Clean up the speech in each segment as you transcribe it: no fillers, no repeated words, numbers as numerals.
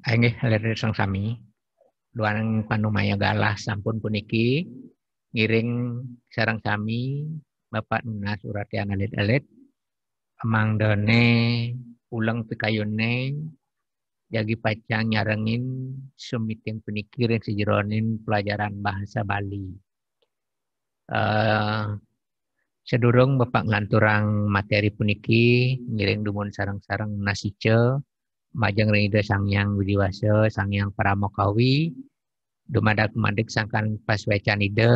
Inggih lirang sami duaneng panumaya galah sampun puniki ngiring sareng sami Bapak Nunas Uratian alit-alit mangdone ulang pikayune jagi pacang nyarengin sumiting puniki ring sejeronin pelajaran bahasa Bali. Sedurung Bapak nganturang materi puniki ngiring dumun sareng-sareng nasice majeng rinida Sangyang Widiwasa Sangyang Paramokawi dumadak madik sangkan paswecan ide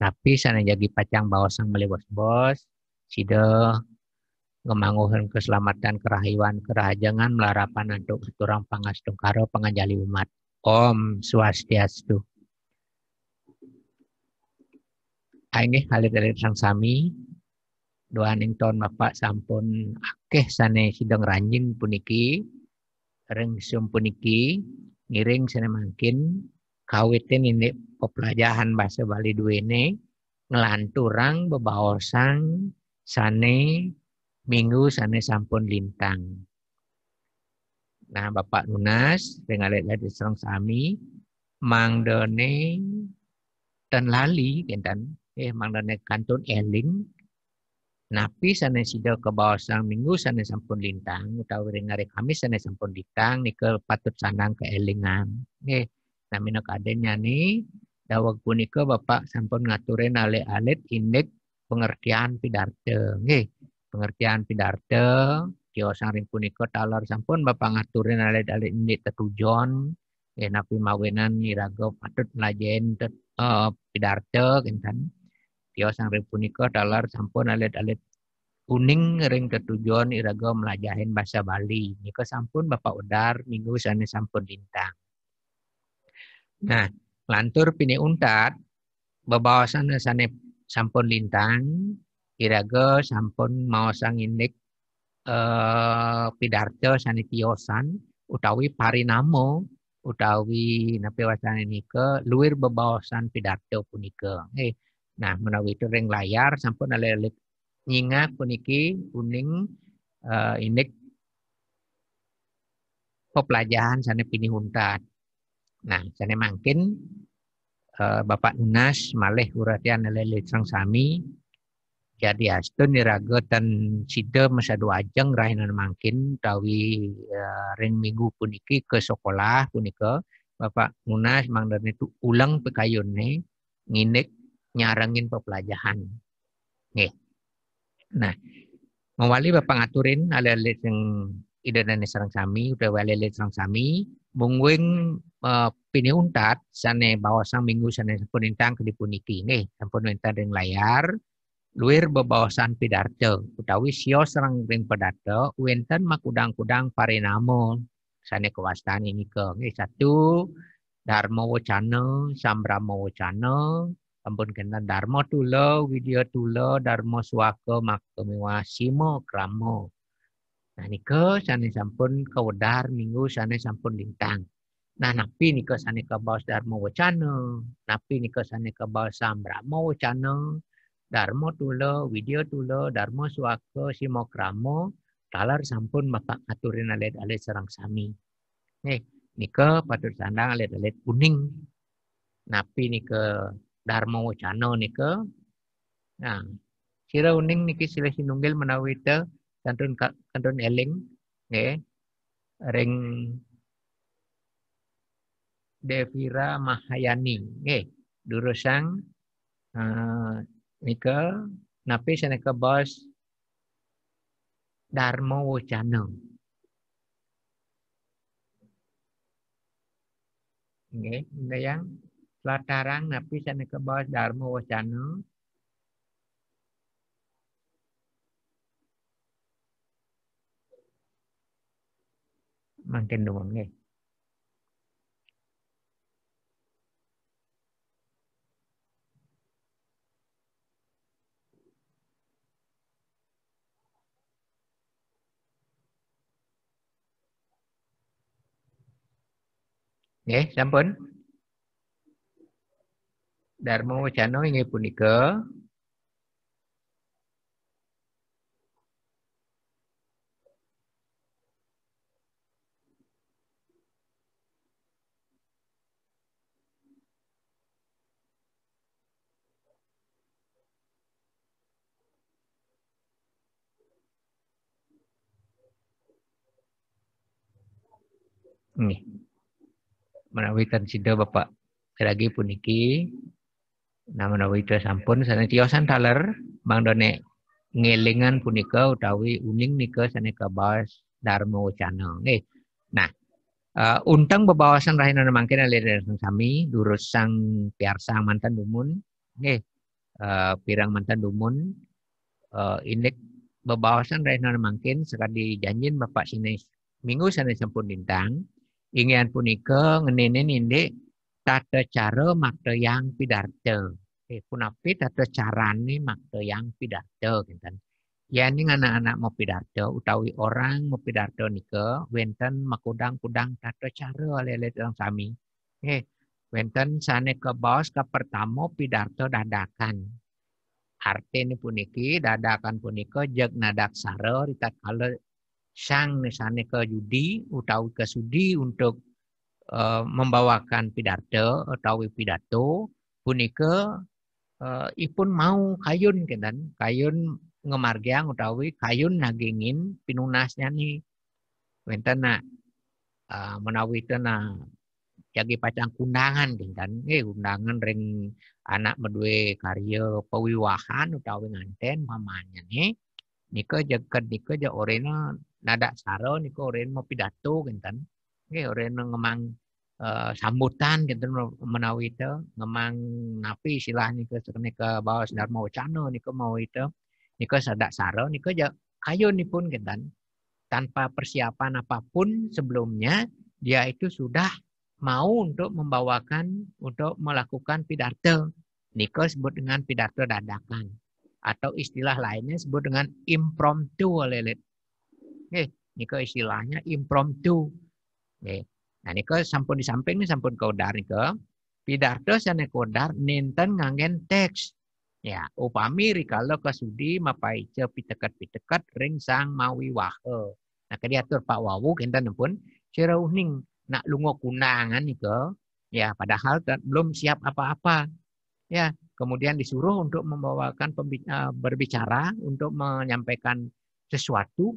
tapi sana jagi pacang bawasang melewos bos sida ngemanguhan keselamatan kerahiwan kerahajangan melarapan antuk keturang pangastung karo pangajali umat. Om Swastiastu. Ainggih halit-halit sang sami doaning ton Bapak sampun akeh sane sidang ranjing puniki ring sum puniki ngiring sane mangkin kawitin ini pepelajaran bahasa Bali duwene ngelanturang bebaosang sane minggu sane sampun lintang. Nah Bapak Nunas dengan alit-alit serang sami mangdone dan lali kentan mangdone kantun eling napi sane sida ke bawasang minggu sane sampun lintang utawi ring hari Kamis sane sampun lintang nikel patut sanang ke elingan. Nggih, namina kadenya ni daweg punika Bapak sampun ngaturin alit-alit indek pengertian pidarte. Nggih, pengertian pidarte kiosang ring punika talar sampun Bapak ngaturin alit-alit indek tetujon nggih napi mawenan iraga patut melajen pidarte kentan. Kiosang ring punika talar sampun alit-alit kuning ring ketujuan iraga melajahin bahasa Bali. Nika sampun Bapak Udar minggu sane sampun lintang. Nah, lantur pini untat bebawasan sane sampun lintang iraga sampun maosang indik pidarto sane tiosan utawi parinamo utawi napi wasane nika luwir bebawasan pidarto punika. Nah, menawi itu ring layar sampun alit-alit nyingak puniki kuning indik pepelajaran sana pini untat. Nah, sana mangkin Bapak Nunas malih uratian lele sang sami jadi astun niraga tan sida masa dua ajeng rahinan mangkin tawi ring minggu puniki ke sekolah punika Bapak Nunas mangdan itu ulang pekayune nginik nyarengin pepelajaran. Nggih. Nah, mawali Bapak ngaturin ale-ale yang ida dan sareng sami utawa ale-ale sareng sami mungwing pini untat sane bawasang minggu sane sampun intang ke dipuniki nggih sampun intang ring layar luir bebawasan pidarto utawi sio sareng ring pidarto wenten makudang-kudang parinamo sane kewastan ini ke nggih satu Dharma Wacana Sambrama Wacana ampun kena Dharma Tula, Widya Tula, Dharma Swaka, Makamewa, Simo, Kramo. Nah, nika sane sampun kawedar minggu sane sampun lintang. Nah, napi nika sane kabaos Dharma Wacana, napi nika sane kabaos Sambrama Wacana, Dharma Tula, Widya Tula, Dharma Swaka, Simo, Kramo, talar sampun Bapak aturin alit-alit sareng sami. Nih, nika patut sandang alit-alit kuning. Napi nika Dharma Wacana nika. Nah, sira uning niki silih sinunggil menawi te kantun eling nggih ring Devira Mahayani nggih durusang nika napi saneka bos Dharma Wacana. Nggih, ndayang latarang napi saneka bos Dharma Wacana. Mangken nuwun nggih. Nggih, sampun. Dharma Wacana inggih punika Nggih. Menawi ten sida Bapak lagi puniki nah menawi sampun sanetiosan taler mangdone ngelingan punika utawi uning nika saneka bawas dharma wacana. Nggih. Nah, untang bebawasan rahina mangkin alih sami durus sang piarsang mantan dumun. Nggih. Pirang mantan dumun indek bebawasan rahina mangkin sekali janjin Bapak sini minggu sana sampun dintang. Ingin punika ngenenen indek tata cara makta yang pidarta. Punapi tata carane makta yang pidarta kinten. Yani anak-anak mau pidato utawi orang mau pidato nika wenten makudang-kudang tata cara oleh orang sami. Wenten sane ke bos ke pertama pidato dadakan. Arti puniki dadakan punika jeg nadak sara ritat kala sang sane ke judi utawi ke sudi untuk membawakan pidato utawi pidato punika ipun mau kayun kinten kayun ngemargiang utawi kayun nagingin pinunasnya nih wenten na menawi na jagi pacang kundangan kinten undangan ring anak medue karya pewiwahan utawi nganten mamanya nih nika jaket nika ja orena nada saro nika oren mau pidato kinten orena ngemang sambutan kinten menawi itu ngemang napi istilahnya ke bawas dharma wacana nika mau itu nika sadak saro nika kayunipun kinten tanpa persiapan apapun sebelumnya dia itu sudah mau untuk membawakan untuk melakukan pidato nika sebut dengan pidato dadakan atau istilah lainnya sebut dengan impromptu lelet nika istilahnya impromptu nah nika sampun di samping sampun kaudar nika pidato sane kaudar nenten nganggen teks. Ya, upami rikala kasudi mapaice pitekat-pitekat ring sang mawi wahe. Nah, kadiatur Pak Wawu kinten pun sira uning nak lungo kundangan nika, ya padahal belum siap apa-apa. Ya, kemudian disuruh untuk membawakan berbicara untuk menyampaikan sesuatu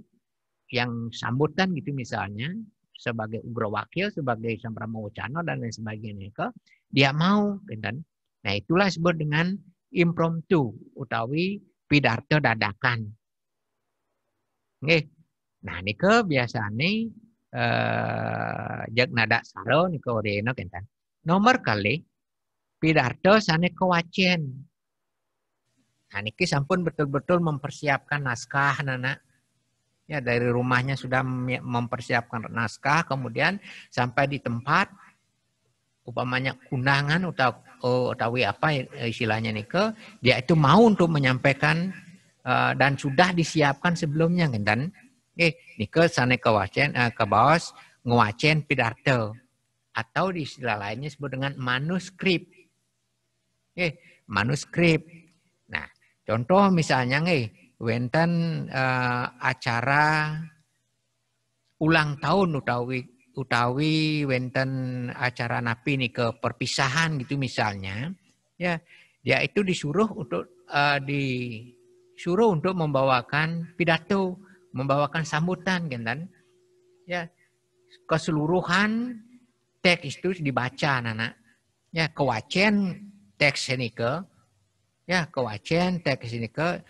yang sambutan gitu misalnya sebagai ugro wakil, sebagai samprama wacana dan lain sebagainya. Dia mau kinten. Nah, itulah disebut dengan impromptu utawi pidato dadakan. Nggih. Nah nika biasane jeg nada saro nika orena kinten. Nomor kali pidato sane kewacen. Nah niki sampun betul-betul mempersiapkan naskah nana. Ya dari rumahnya sudah mempersiapkan naskah kemudian sampai di tempat upamanya kundangan utawi apa istilahnya nika dia itu mau untuk menyampaikan dan sudah disiapkan sebelumnya kan nika sane kewacen kebawas ngewacen pidato atau di istilah lainnya disebut dengan manuskrip manuskrip. Nah contoh misalnya wenten acara ulang tahun utawi wenten acara napi nih ke perpisahan gitu misalnya ya dia itu disuruh untuk membawakan pidato membawakan sambutan kan ya keseluruhan teks itu dibaca anak ya kewacen teks ini ke ya kewacen teks ini ke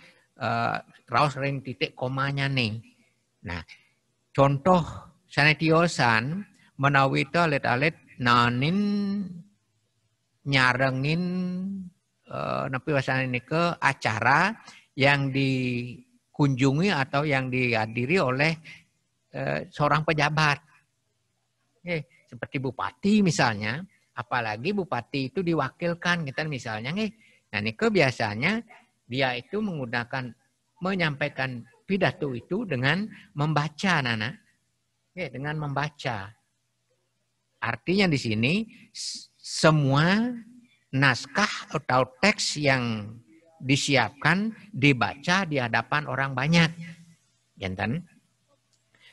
raus ring titik komanya nih. Nah contoh sanetiosan menawi itu alit-alit nanin nyarengin napi wasana ini ke acara yang dikunjungi atau yang dihadiri oleh seorang pejabat. Seperti bupati misalnya, apalagi bupati itu diwakilkan kita misalnya nah nike biasanya dia itu menyampaikan pidato itu dengan membaca nana. Dengan membaca. Artinya di sini semua naskah atau teks yang disiapkan dibaca di hadapan orang banyak. Jantan.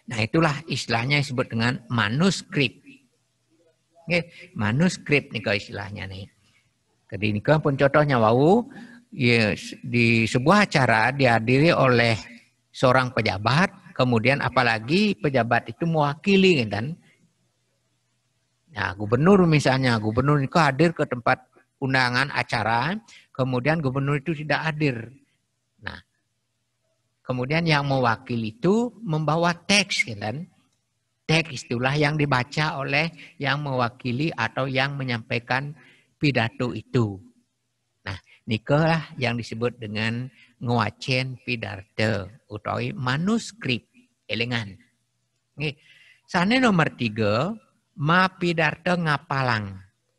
Nah itulah istilahnya disebut dengan manuskrip. Manuskrip nih istilahnya nih. Jadi ini pun contohnya wau di sebuah acara dihadiri oleh seorang pejabat. Kemudian apalagi pejabat itu mewakili kan Nah, gubernur misalnya, gubernur itu hadir ke tempat undangan acara, kemudian gubernur itu tidak hadir. Nah, kemudian yang mewakili itu membawa teks, kan? Teks itulah yang dibaca oleh yang mewakili atau yang menyampaikan pidato itu. Nah, nikalah yang disebut dengan nguacen pidato utawi manuskrip elingan. Nih, sana nomor 3, ma pidato ngapalang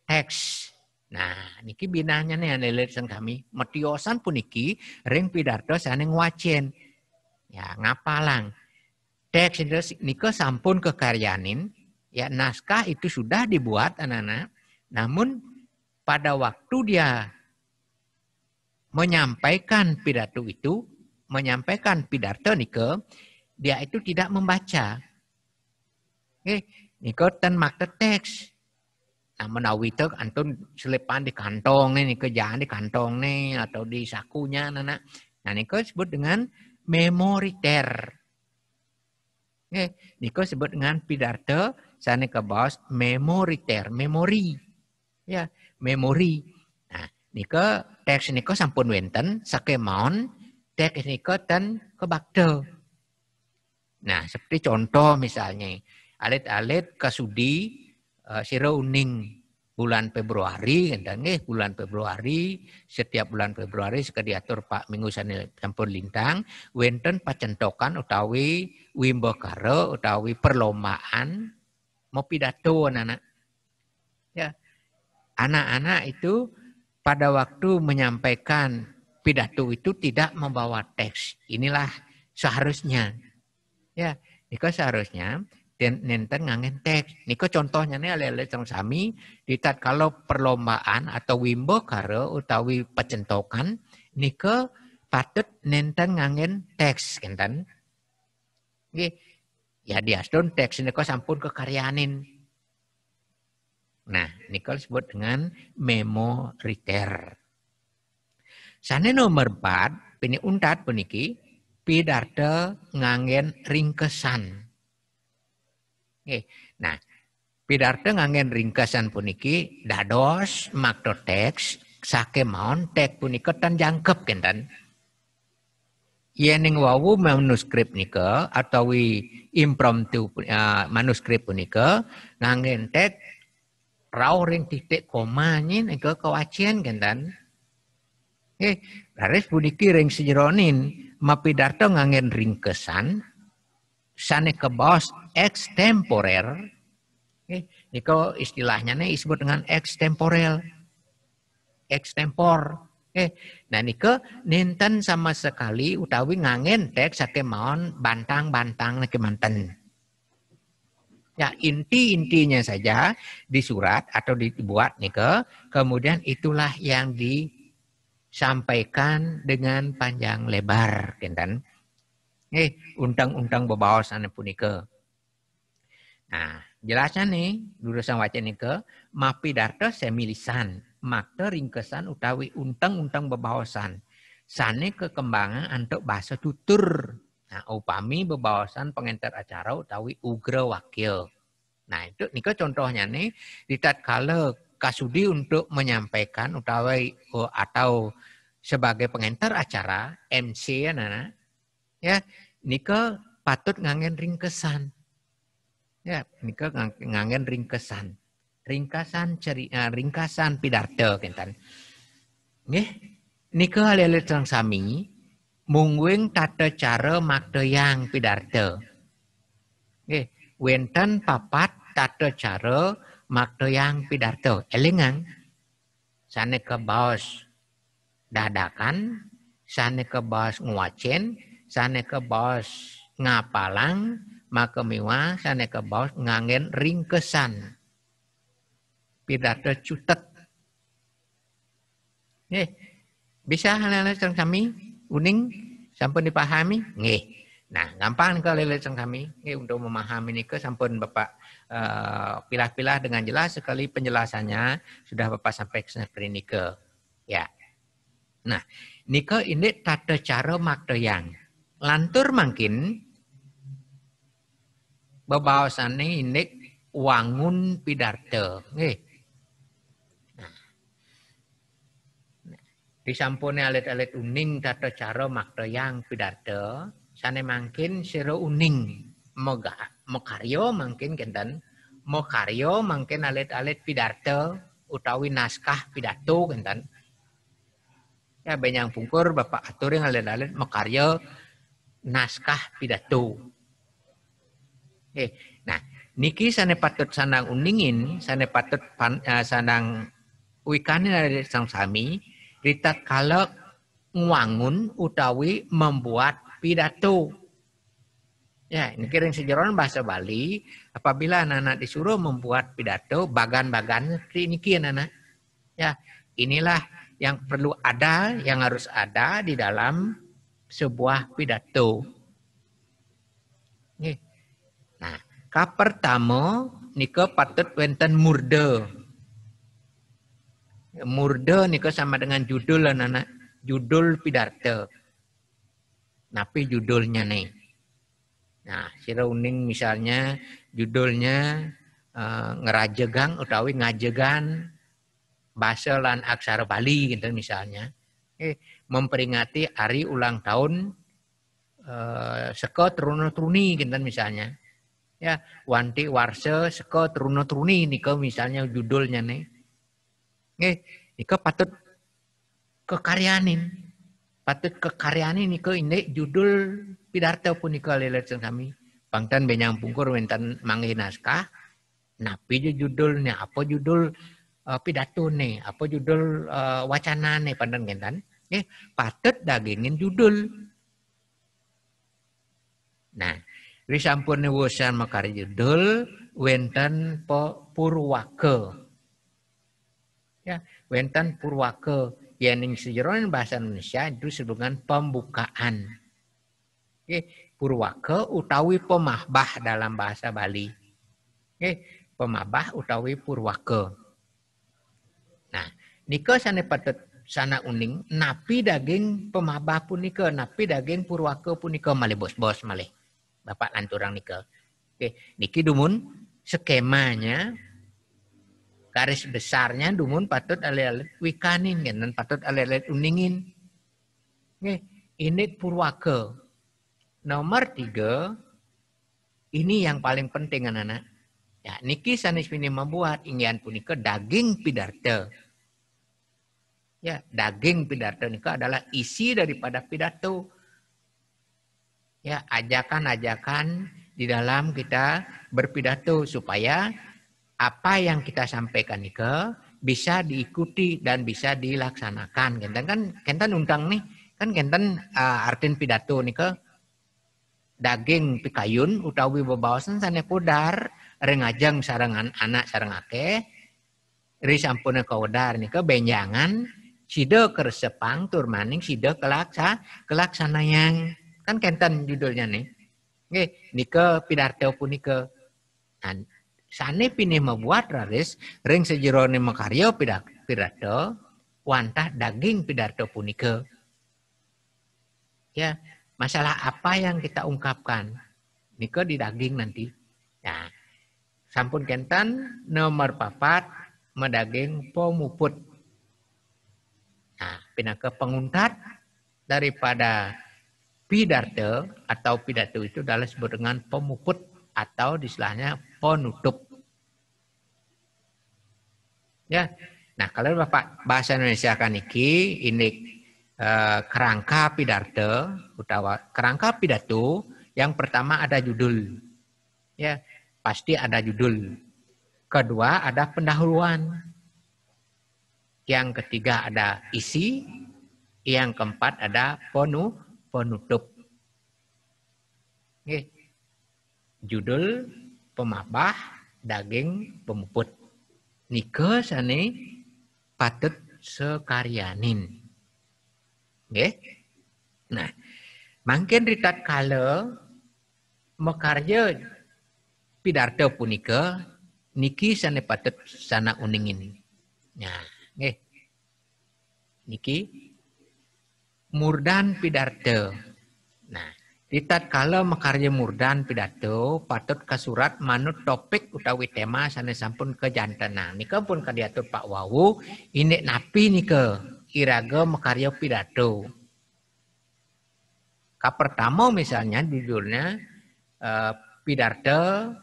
teks. Nah, niki binanya nih yang lelesan kami. Metiosan puniki ring pidato sana nguacen. Ya, ngapalang. Teks itu niko sampun kekaryanin. Ya, naskah itu sudah dibuat anak-anak. Namun pada waktu dia menyampaikan pidato itu, menyampaikan pidato niko, dia itu tidak membaca. Niko ten makta teks. Nah, menawi itu antun selipan di kantong nih, kerjaan di kantong nih, atau di sakunya, anak. Nah, niko disebut dengan memoriter. Niko sebut dengan pidato, sana ke bawah memoriter, memori. Ya, memori. Nah, niko teks niko sampun wenten, sakemon, teks niko ten kebakte. Nah, seperti contoh misalnya, alit-alit kasudi sira uning bulan Februari, bulan Februari, setiap bulan Februari sekadiatur Pak Minggu sampun lintang, wenten pacentokan utawi wimbakara utawi perlombaan mau pidato anak-anak. Ya, anak-anak itu pada waktu menyampaikan pidato itu tidak membawa teks. Inilah seharusnya. Ya, niko seharusnya nenten ngangen teks. Niko contohnya nih ale-ale trong sami ditat kalau perlombaan atau wimbakara utawi pacentokan niko patut nenten ngangen teks kenten. Nggih. Ya diaston teks niko sampun kekaryanin. Nah, niko disebut dengan memoriter. Sane nomor 4, pini untat puniki pidato ngangen ringkesan. Nah, pidato ngangen ringkesan puniki dados makto teks sakemon teks punika tan jangkep kenten. Yening wawu manuskrip nika atau impromptu manuskrip punika ngangen teks raw ring titik koma nika kawacian kenten. Laris puniki ring sejeronin mapidato ngangen ringkesan sane ke bos extemporer. Niko istilahnya nih disebut dengan extemporer. Extempor. Nah niko nenten sama sekali utawi ngangen teks sakemon bantang-bantang kemanten. Ya inti-intinya saja di surat atau dibuat niko, kemudian itulah yang disampaikan dengan panjang lebar, kenten. Undang-undang bebawasan punika. Nah, jelasnya nih, lulusan wacan nike, mapidarto semilisan, makta ringkesan utawi undang-undang bebawasan. Sane kekembangan untuk bahasa tutur. Nah, upami bebawasan pengantar acara utawi ugra wakil. Nah, itu nike contohnya nih, ditatkala kasudi untuk menyampaikan utawi atau sebagai pengantar acara, MC ya nana, ya, nika patut ngangen ringkesan. Ya, nika ngangen ringkesan. Ringkasan pidato kenten. Nggih, nika lele teng sami mungguing tata cara makdayang pidato. Nggih, wenten papat tata cara makdayang pidato. Elingan sane ke baos dadakan, sane ke baos nguacen, sane ke baos ngapalang, maka miwa sane ke baos ngangen ringkesan. Pidato cutet. Bisa hal-hal yang kami uning sampun dipahami? Nggih. Nah, gampang kalau leleng kami untuk memahami ini ke sampun Bapak pilah-pilah dengan jelas sekali penjelasannya sudah Bapak sampai seperti ini ke. Ya. Nah, nike ini tata cara makdayang. Lantur makin bebawasannya ini wangun pidarta. Nggih. Nah, disampune alit-alit uning tata cara maktayang pidarta, sane mangkin sira uning makarya mangkin kenten makarya mangkin alit-alit pidarta utawi naskah pidato kenten. Ya benyang pungkur Bapak atur yang alit-alit makarya naskah pidato. Nah, niki sane patut sanang uningin, sane patut sanang wikanin dari sang sami, ritat kalau ngwangun utawi membuat pidato. Ya, ini kiring sejeroan bahasa Bali, apabila anak-anak disuruh membuat pidato, bagan-bagan niki anak. Ya, inilah yang perlu ada, yang harus ada di dalam sebuah pidato. Nah, ka pertama nika patut wenten murda. Murda nika sama dengan judul anak, judul pidato. Napi judulnya nih. Nah, sira uning misalnya judulnya ngerajegang utawi ngajegan bahasa lan aksara Bali gitu misalnya. Memperingati hari ulang tahun seka truna-truni gitu misalnya. Ya, wanti warsa seka truna-truni nika misalnya judulnya nih. Nika patut kekaryanin. Patut kekaryanin nika ini judul pidarto punika lelet kami. Pangtan benyang pungkur wenten manggi naskah. Napi judulnya apa judul pidato nih, apa judul wacana nih pandan gentan. Patut dagingin judul. Nah, risampun wusan makari judul wenten purwaka. Ya, wenten purwaka yang sejeroan bahasa Indonesia itu dengan pembukaan. Purwaka utawi pemahbah dalam bahasa Bali. Pemahbah utawi purwaka. Nah, nika sane patut sana uning napi daging pemahbah punika, napi daging purwaka punika malih bos-bos malih. Bapak lanturang nika. Niki dumun skemanya garis besarnya dumun patut alit-alit wikanin dan patut alit-alit uningin. Ini purwaka. Nomor 3 ini yang paling penting anak-anak. Ya, niki sanes pini membuat inggian punika daging pidarta. Ya, daging pidato nika adalah isi daripada pidato. Ya, ajakan-ajakan di dalam kita berpidato supaya apa yang kita sampaikan nika bisa diikuti dan bisa dilaksanakan. Kenten undang nih, kan kenten artin pidato nika daging pikayun utawi bebawasan sane pudar rengajang sarangan anak sareng akeh risampuna kaudar nika benjangan sida kersepang tur maning sida kelaksana yang kan kenten judulnya nih. Nggih, nika pidarto punika. Nah, sane pinih membuat raris ring sejerone makarya pidato wantah daging pidato punika. Ya, masalah apa yang kita ungkapkan nika di daging nanti. Nah, sampun kenten nomor 4 medaging pomuput. Nah, pinaka penguntat daripada pidato atau pidato itu adalah disebut dengan pemuput atau istilahnya penutup. Ya, nah kalau Bapak bahasa Indonesia kan ini kerangka pidato utawa kerangka pidato yang pertama ada judul. Ya, pasti ada judul. Kedua ada pendahuluan. Yang ketiga ada isi. Yang keempat ada penutup. Oke. Judul, pemabah, daging, pemuput. Nika sane patut sekaryanin. Oke. Nah, mangken ritat kala mekarya pidarto punika niki sane patut sana uningin. Nah, nggih. Niki murdan pidarto. Nah, Ditatkala makarya murdan pidato patut kasurat manut topik utawi tema sanes sampun kejantenan. Nika pun kadiatur Pak Wawu indek napi nika iraga makarya pidato. Pertama misalnya judulnya pidato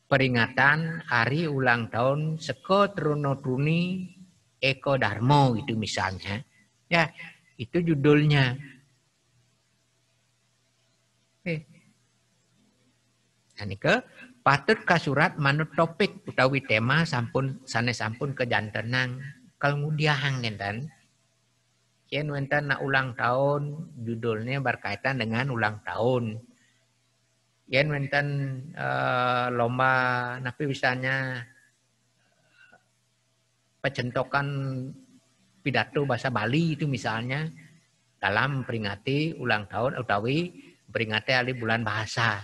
peringatan hari ulang tahun Seko Truno Truni Eko Darmo itu misalnya. Ya, itu judulnya. Nika patut kasurat manut topik utawi tema sampun sanes sampun kejantenang kemudian ngenten. Yen wenten nak ulang tahun judulnya berkaitan dengan ulang tahun. Yen wenten lomba napi misalnya pencentokan pidato bahasa Bali itu misalnya dalam peringati ulang tahun utawi peringati hari bulan bahasa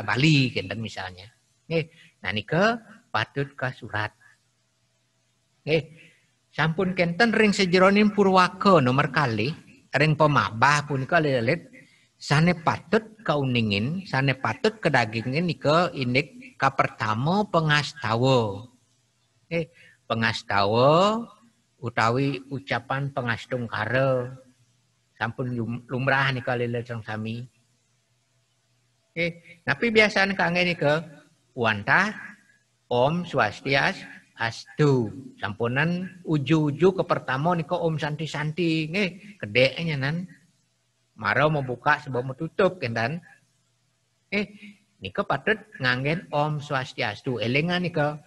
Bali kenten misalnya. Nah nika patut kasurat. Sampun kenten ring sejeroning Purwaka nomor kali ring pemabah punika lelet sane patut kauningin sane patut kedagingin nika indik ka pertama pengastawa. Pengastawa utawi ucapan pengastungkara sampun lumrah nika lelet sang sami. Tapi biasanya kangen nika wantah Om Swastiastu Astu. Sampunan uju-uju ke pertama nika Om Santi-santi. Kedeknya nan. Marau membuka sebab menutup kendan. Nika patut ngangen Om Swastiastu. Elengan nika.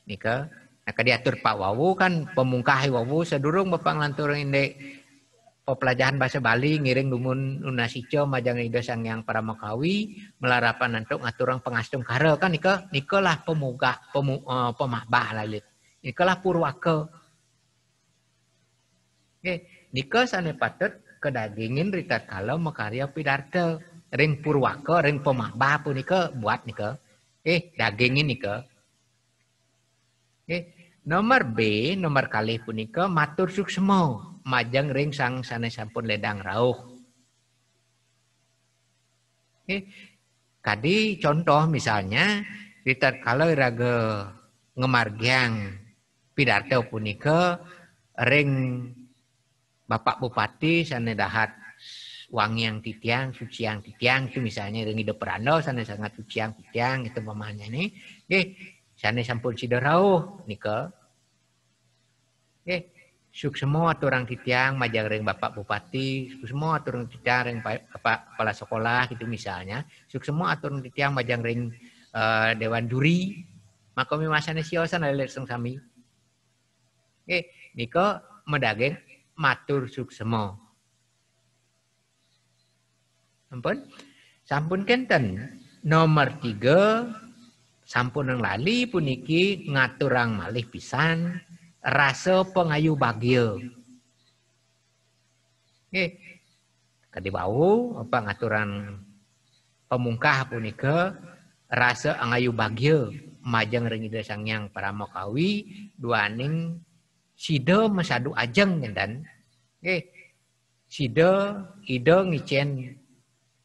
Nika. Nah diatur Pak Wawu kan pemungkahi Wawu sedurung Bapak ngelantur indek pelajaran bahasa Bali ngiring dumun unasico majang ida sang yang para makawi melarapan nantuk ngaturang pengastung kara kan nika lah pemabah lalit nika lah Purwaka. Nika sane patut kedagingin ritat kalau makarya pidarta ring Purwaka ring pemabah pun nika buat nika dagingin nika. Nomor B nomor kali punika matur suksema majang ring sang sanes sampun ledang rauh. Kadi contoh misalnya ritat kalau iraga ngemargiang pidato punika ring Bapak Bupati sane dahat wangi yang titiang, suci yang titiang itu misalnya ring ide perando sane sangat suci yang titiang itu pemahanya nih. Sane sampun siderauh nika. Semua aturang titiang majang ring Bapak Bupati, semua aturang titiang ring Bapak Kepala Sekolah gitu misalnya, semua aturang titiang majang ring Dewan Juri, maka mimasane siosan lelet sang sami. Nika medageng matur suksema. Ampun. Sampun kenten nomor 3 sampun yang lali puniki ngaturang malih pisan rasa pengayu bagio. Kadi bau apa ngaturan pemungkah punika rasa angayu bagio majang ring ida sangyang para makawi duaning sida mesadu ajeng dan sida ida ngicen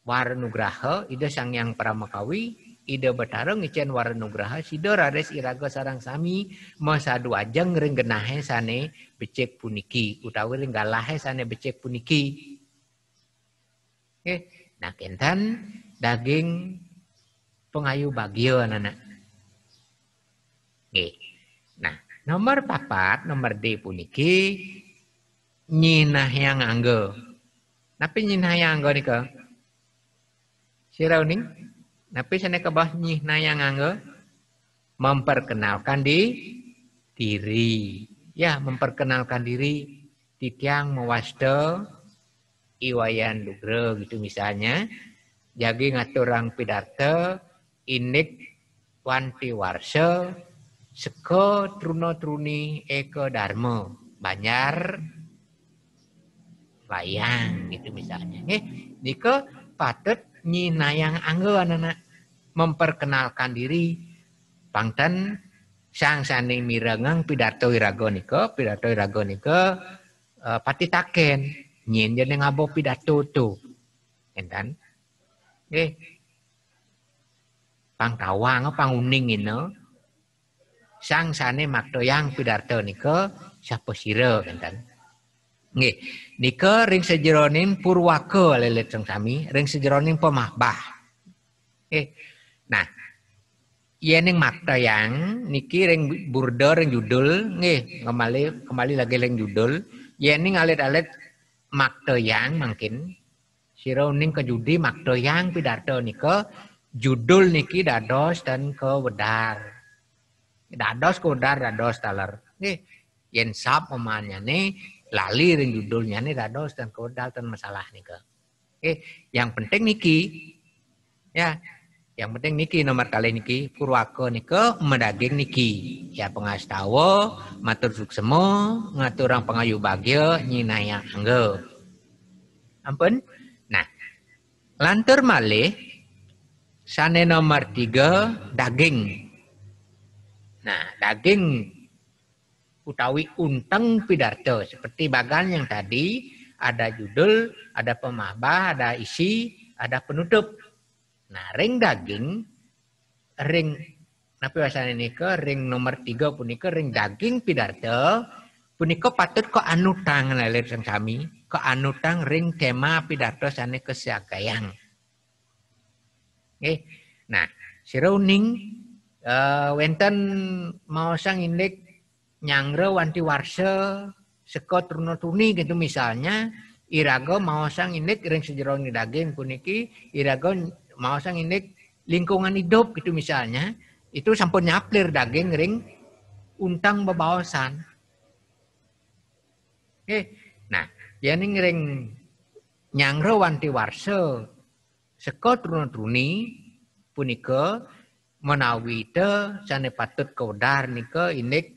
Waranugraha ida sangyang para makawi ida Bathara ngicen Waranugraha sida rares iraga sarang sami mesadu ajeng ring genahe sane becek puniki utawi ring galahe sane becek puniki. Nah kentan daging pengayu bagio anak. Nah nomor 4 nomor D puniki nyinah yang anggo. Napi nyinah yang anggo nika? Sirau ning? Napi sana ke bawah nyinah yang anggo? Memperkenalkan diri. Ya, memperkenalkan diri. Titiang mewasta iwayan dugra gitu misalnya. Jagi ngaturang pidarta inik wanti warsa seko truno truni eko dharma. Banjar layang gitu misalnya. Nika patut nyinayang anggo anak memperkenalkan diri pangten sang saning mirengang pidato iraga nika pati taken nyen je ngabo pidato tu. Enten. Nggih. Pangtawang panguning ino sang sane maktoyang pidarto nika saposira enten. Nggih, nika ring sejeroning purwaka lelet sang sami, ring sejeroning pemahbah. Nggih. Nah, yen ing maktoyang niki ring burda ring judul nggih, kembali lagi ring judul. Yen ing alit-alit maktoyang mungkin sira uning kejudi maktoyang pidarto nika judul niki dados dan kewedar. Dados kewedar dados taler. Nggih, yen sap omanyane lali ring judulnya nih dados dan kewedar dan masalah nika. Nggih, yang penting niki ya, yang penting niki nomor kali niki purwaka nika medaging niki. Ya pengastawa, matur suksema, ngaturang pangayu bagya nyinaya angga. Ampun. Nah, lantur malih sane nomor 3 daging. Nah, daging utawi unteng pidarto seperti bagan yang tadi ada judul, ada pemahbah, ada isi, ada penutup. Nah, ring daging, ring napa bahasa nika ring nomor 3 punika ring daging pidarto punika patut ko anutang lelir sang sami, ko anutang ring tema pidarto sane kesiagayang. Nggih. Nah, sira uning wenten maosang indik nyangre wanti warsa seka truna-truni gitu misalnya iraga maosang indik ring sejeroning daging puniki iraga maosang indik lingkungan hidup gitu misalnya itu sampun nyaplir daging ring untang bebaosan. Nah, yen ring nyangre wanti warsa seka truna-truni punika menawi te sane patut kewedar nika indik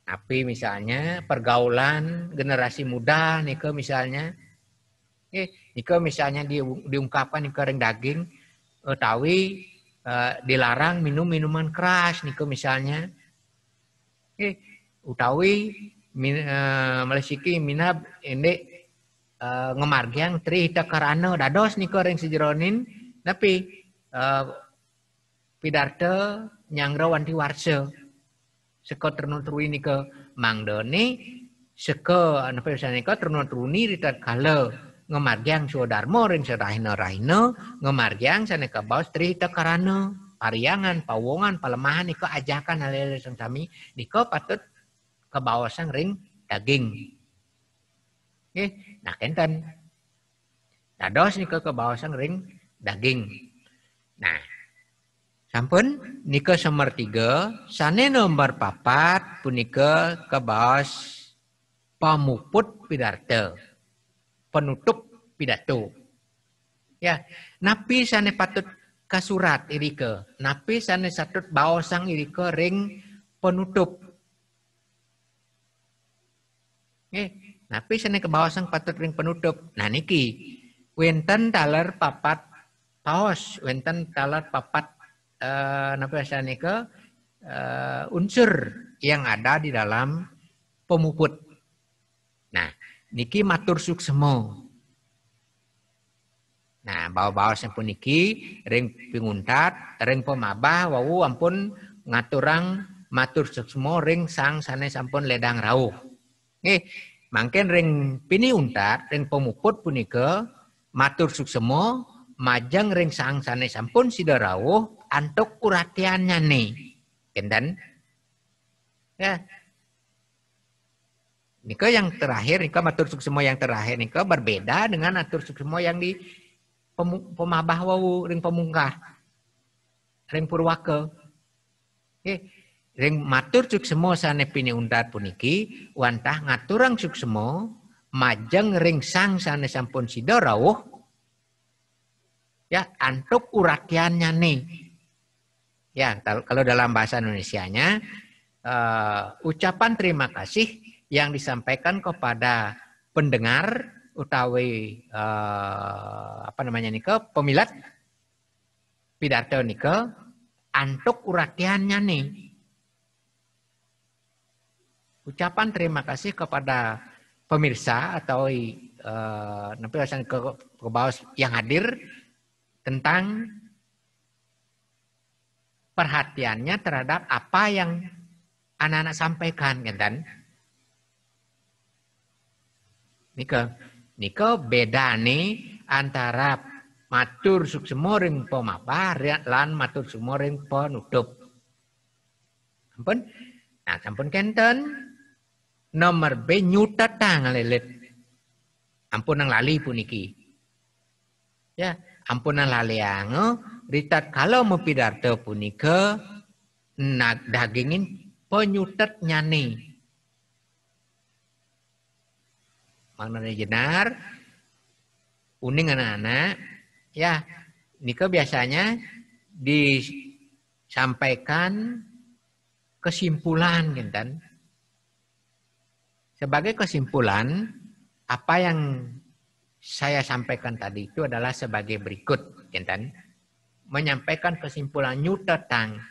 api misalnya pergaulan generasi muda nika misalnya nika misalnya diungkapkan nika ring daging utawi dilarang minum minuman keras nika misalnya utawi melesiki minab indik ngemargiang tri takarana dados nika ring sejeronin tapi pidarto nyangro wanti warsa seka ternutruni nika mangdone seka napa misalnya nika ternutruni ritat kala ngemargiang swadharma ring sarahina-rahina ngemargiang saneka baos tri takarana pariangan pawongan palemahan nika ajakan halele sang sami nika patut kebawasan ring daging. Nah kenten dados nika kebawasan ring daging. Nah sampun nika nomor 3 sane nomor 4 punika kebaos pamuput pidarto penutup pidato. Ya, napi sane patut kasurat irika, napi sane satut baosang irika ring penutup. Napi sane kebaosang patut ring penutup. Nah niki wenten taler papat paos, wenten taler papat napa nika unsur yang ada di dalam pemuput. Nah, niki matur suksema. Nah, bawa-bawa sampun niki ring pinguntat, ring pemabah wau ampun ngaturang matur suksema ring sang sane sampun ledang rawuh. Nggih, mangken ring piniuntat, ring pemuput punika matur suksema majeng ring sang sane sampun sida rawuh antuk uratiannya nih, kenten, ya. Nika yang terakhir, nika matur suksema yang terakhir nika berbeda dengan matur suksema yang di pemabah wau ring pemungkah, ring purwaka. Ring matur suksema sane piniuntat puniki wantah ngaturang suksema majeng ring sang sane sampun sida rawuh, ya antuk uratiannya nih. Ya, kalau dalam bahasa Indonesianya ucapan terima kasih yang disampaikan kepada pendengar utawi apa namanya nika pemilat pidato nika antuk uratiannya nih. Ucapan terima kasih kepada pemirsa atau ke bawah yang hadir tentang perhatiannya terhadap apa yang anak-anak sampaikan, kan? Nika beda nih antara matur suksema ring pemaparan lan matur suksema ring penutup. Ampun. Nah, sampun kenten nomor B nyutetang lelet. Ampun nang lali puniki. Ya, ampun nang lali ango ritat kalau mepidarto punika nak dagingin penyutet nyane. Maknanya jenar uning anak-anak ya nika biasanya disampaikan kesimpulan kan. Sebagai kesimpulan apa yang saya sampaikan tadi itu adalah sebagai berikut kan. Menyampaikan kesimpulan nyutetang.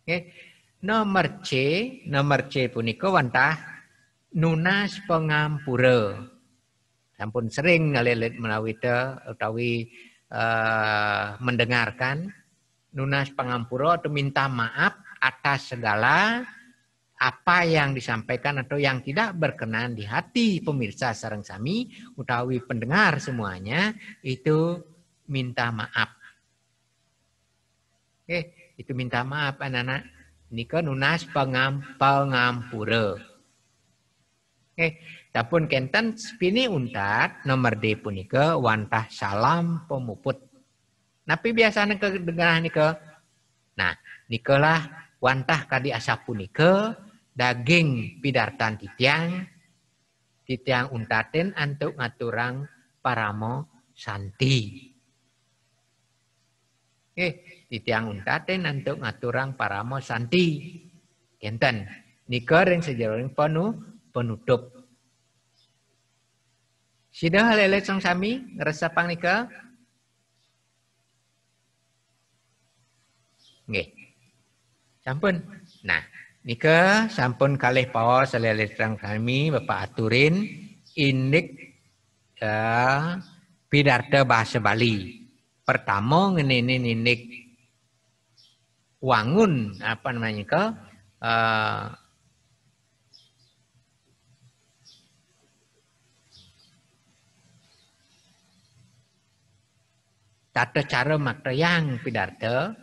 Oke. Nomor C punika wantah nunas pengampura. Sampun sering ngalelet menawi utawi mendengarkan nunas pengampura atau minta maaf atas segala apa yang disampaikan atau yang tidak berkenan di hati pemirsa sareng sami utawi pendengar semuanya itu minta maaf. Oke, itu minta maaf anak-anak. Nika nunas pengampura. Tapun kenten spini untat nomor D punika wantah salam pemuput. Napi biasanya kedengar nika. Nah, nikalah wantah kadi asap punika daging pidartan titiang untaten antuk ngaturang paramo santi. Titiang untaten antuk ngaturang paramo santi. Kenten nika ring sejeroing penutup. Sida halelet sang sami ngresapang nika. Nggih. Sampun. Nah, nika sampun kalih paos halelet sang sami Bapak aturin indik pidarta bahasa Bali. Pertama ngene indik wangun apa namanya ke tata cara maktayang pidarta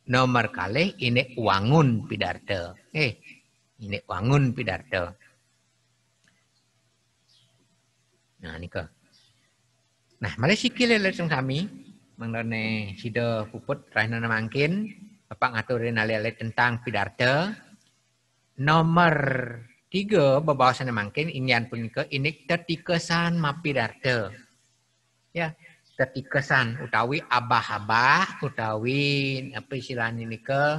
nomor kalih ini wangun pidarta. Ini wangun pidarta. Nah nika. Nah, mari sikil lesung kami mengenai sida puput raihna mangkin Bapak ngaturin ale-ale tentang pidarta. Nomor 3 bebawasan mangkin ingin punika ini tetikesan mapidarta. Ya. Tetikesan utawi abah-abah utawi apa istilahnya ini ke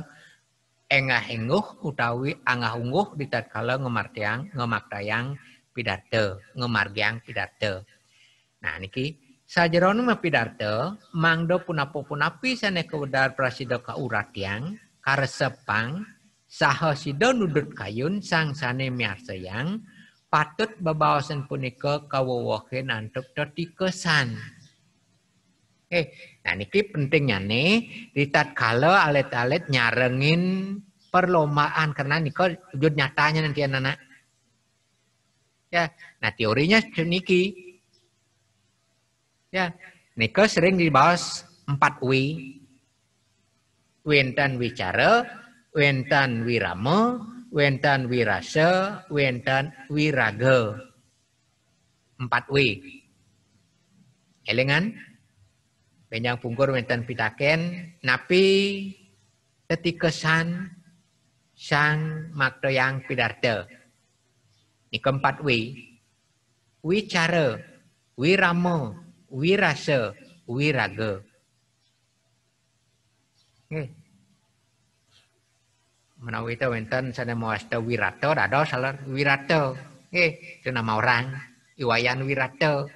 engah-enguh utawi angah-ungguh ditatkala ngemaktayang pidarta, ngemargiang pidarta. Nah niki sajerono pidarta mangdo punapi sane kewedar prasida kauratiang karesepang saha sida nudut kayun sang sane miarsayang patut bebawasan punika kawewohen antuk tetikesan. Nah niki pentingnya nih ditatkala alet-alet nyarengin perlombaan karena niko wujud nyatanya nanti anak-anak. Ya, nah teorinya niki. Ya, niko sering dibahas 4 W. Wenten wicara, wenten wirama, wenten wirasa, wenten wiraga. 4 W. Elengan? Penjang pungkur wenten pitaken napi tetikesan sang maktayang pidarta. Ini keempat wicara, wirama, wirasa, wiraga. Menawi itu wenten sana mawasta wirato, ada salah wirato. Itu nama orang, Iwayan Wirato.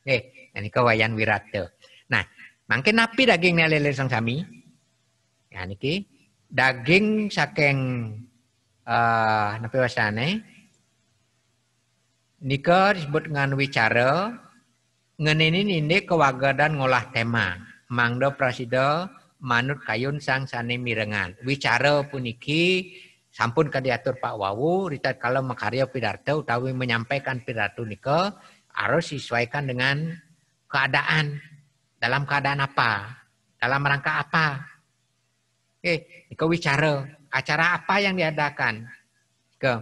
Ini kawayan wirato. Nah, mangke napi daging lele sang sami. Ya niki daging saking napi wasane Nika disebut dengan wicara ngenini ini kewagadan ngolah tema mangdo prasida manut kayun sang sane mirengan wicara puniki sampun kadiatur Pak Wawu ritat kalau makarya pidato utawi menyampaikan pidato nika harus disesuaikan dengan keadaan dalam keadaan apa dalam rangka apa nika wicara acara apa yang diadakan ke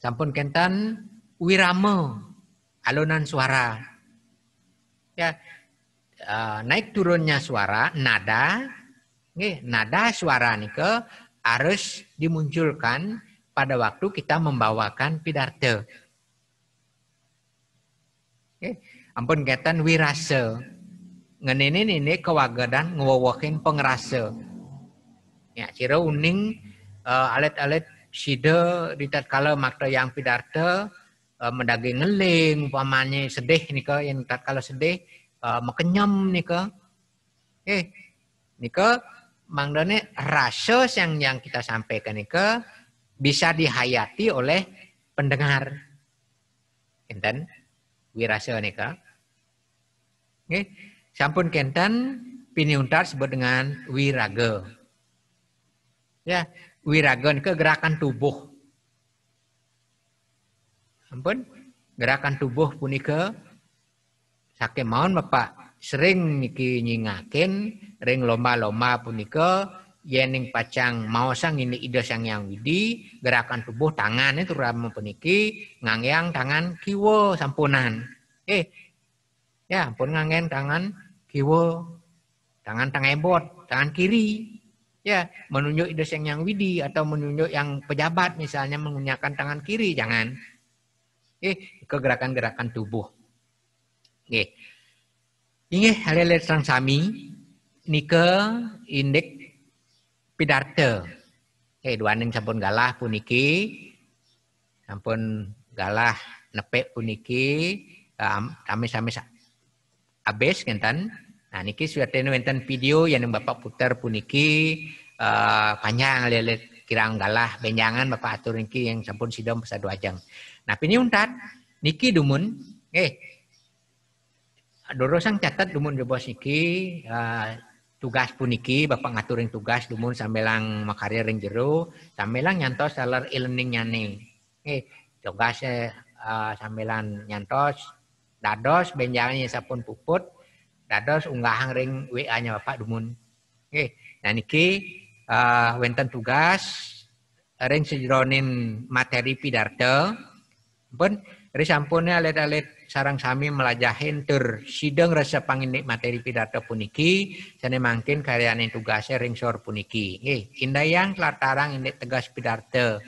sampun kenten wirama alunan suara ya naik turunnya suara nada nada suara nika harus dimunculkan pada waktu kita membawakan pidato ampun keten wirasa ngenini ini kewagadan ngewawakin pengerasa ya cira uning alet-alet sida di tatkala makta yang pidato mendaging ngeling umpamanya sedih nika yang tatkala sedih mekenyam nika nika mangdane rasa yang kita sampaikan nika bisa dihayati oleh pendengar enten wirasa nika sampun kenten piniuntar sebut dengan wiraga ya wiraga nika gerakan tubuh ampun gerakan tubuh punika saking mawon Bapak sering niki nyingaken ring lomba-lomba punika yening pacang maosang ini ida sang yang widi gerakan tubuh tangan itu rama puniki ngangyang tangan kiwa sampunan ya ampun ngangen tangan kiwa tangan ebot tangan kiri ya menunjuk ida sang yang widi atau menunjuk yang pejabat misalnya menggunakan tangan kiri jangan ke gerakan-gerakan tubuh. Ini hal-hal sang sami nika indek pidato. Dua ning sampun galah puniki sampun galah nepek puniki sami-sami abis kenten. Nah niki sudah wonten video yang Bapak putar puniki panjang hal-hal kirang galah benjangan Bapak atur niki yang sampun sidom pesadu ajang. Nah piniuntat niki dumun dorosang catat dumun jebos niki tugas puniki Bapak ngaturing tugas dumun sambelang makarya ring jero sambelang nyantos salar e-learning nyane tugas sambelan nyantos dados benjangan sapun puput dados unggahang ring WA-nya Bapak dumun nah niki wonten tugas ring sejronin materi pidato pun dari sampune alit-alit sarang sami melajahin tur sidang rasa pangindik materi pidato puniki sane mangkin karyane tugasnya ring sor puniki indayang telatarang indik tegas pidato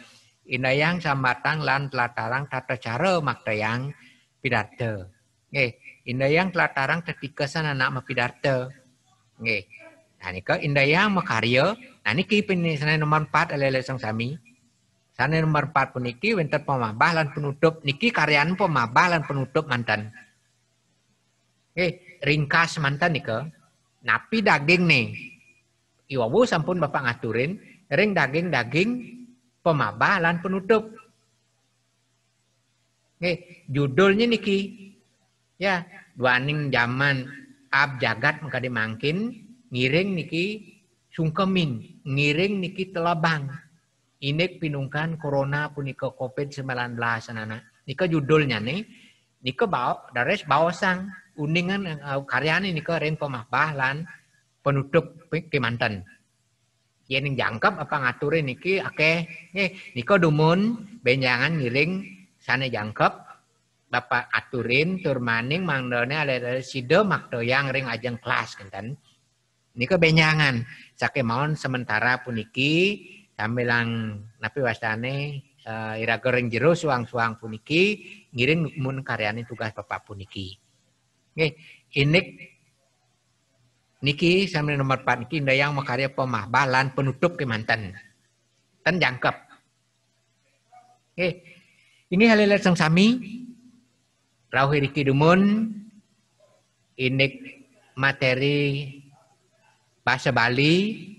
indayang sambatang lan telatarang tata cara maktayang pidato indayang telatarang tetikasan anak mapidato nah nika indayang makarya nah niki pinisane nomor 4 alit-alit sang sami sana nomor 4 puniki wonten pemabah lan penutup niki karyaan pemabah lan penutup mantan. Ringkas mantan nika. Napi daging nih. Iwawu sampun Bapak ngaturin ring daging-daging pemabah lan penutup. Judulnya niki. Ya, duaning zaman ab jagat maka dimangkin ngiring niki sungkemin, ngiring niki telabang. Inek pinungkan corona punika COVID-19 anana. Nika judulnya nih. Nika dares bawasang uningan karyane nika ring pemabah lan penutup kemanten. Yen jangkep apa ngaturin niki akeh nika dumun benjangan ngiring sane jangkep Bapak aturin tur maning mangdone ale sida makto yang ring ajeng kelas kenten. Nika benjangan sake mawon sementara puniki sambilang napi wastane iraga ring jero suang-suang puniki ngiring mun karyane tugas Bapak puniki. Inik niki sambil nomor 4 niki ndayang makarya pemabah lan penutup kemanten. Ten jangkep. Ini hal-hal sang sami rawuh iki dumun inik materi bahasa Bali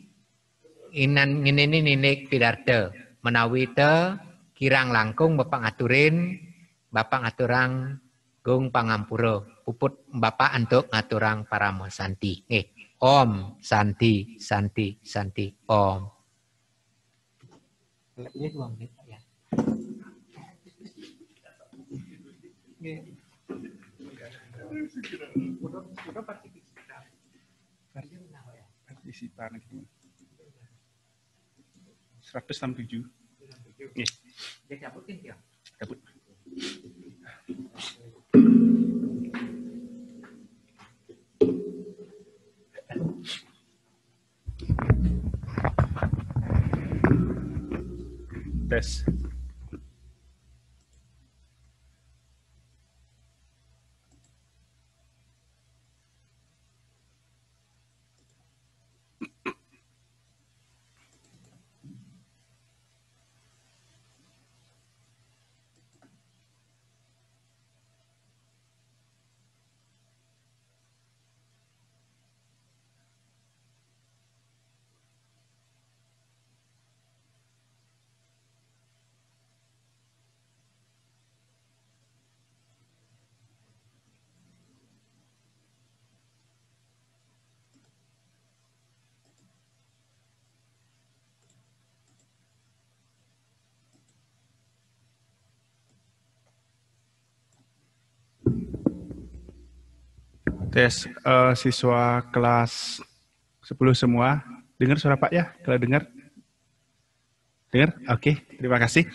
inan ngene ninik pidato menawi te kirang langkung Bapak ngaturin Bapak ngaturang gung pangampuro. Puput Bapak untuk ngaturang paramo santi. Om santi santi santi om. Ini 2 menit ya. Partisipan 167. Nggih. Ya cabutin ya. Cabut. Tes. Tes siswa kelas 10 semua. Dengar suara Pak ya? Kalau dengar? Dengar? Oke, terima kasih.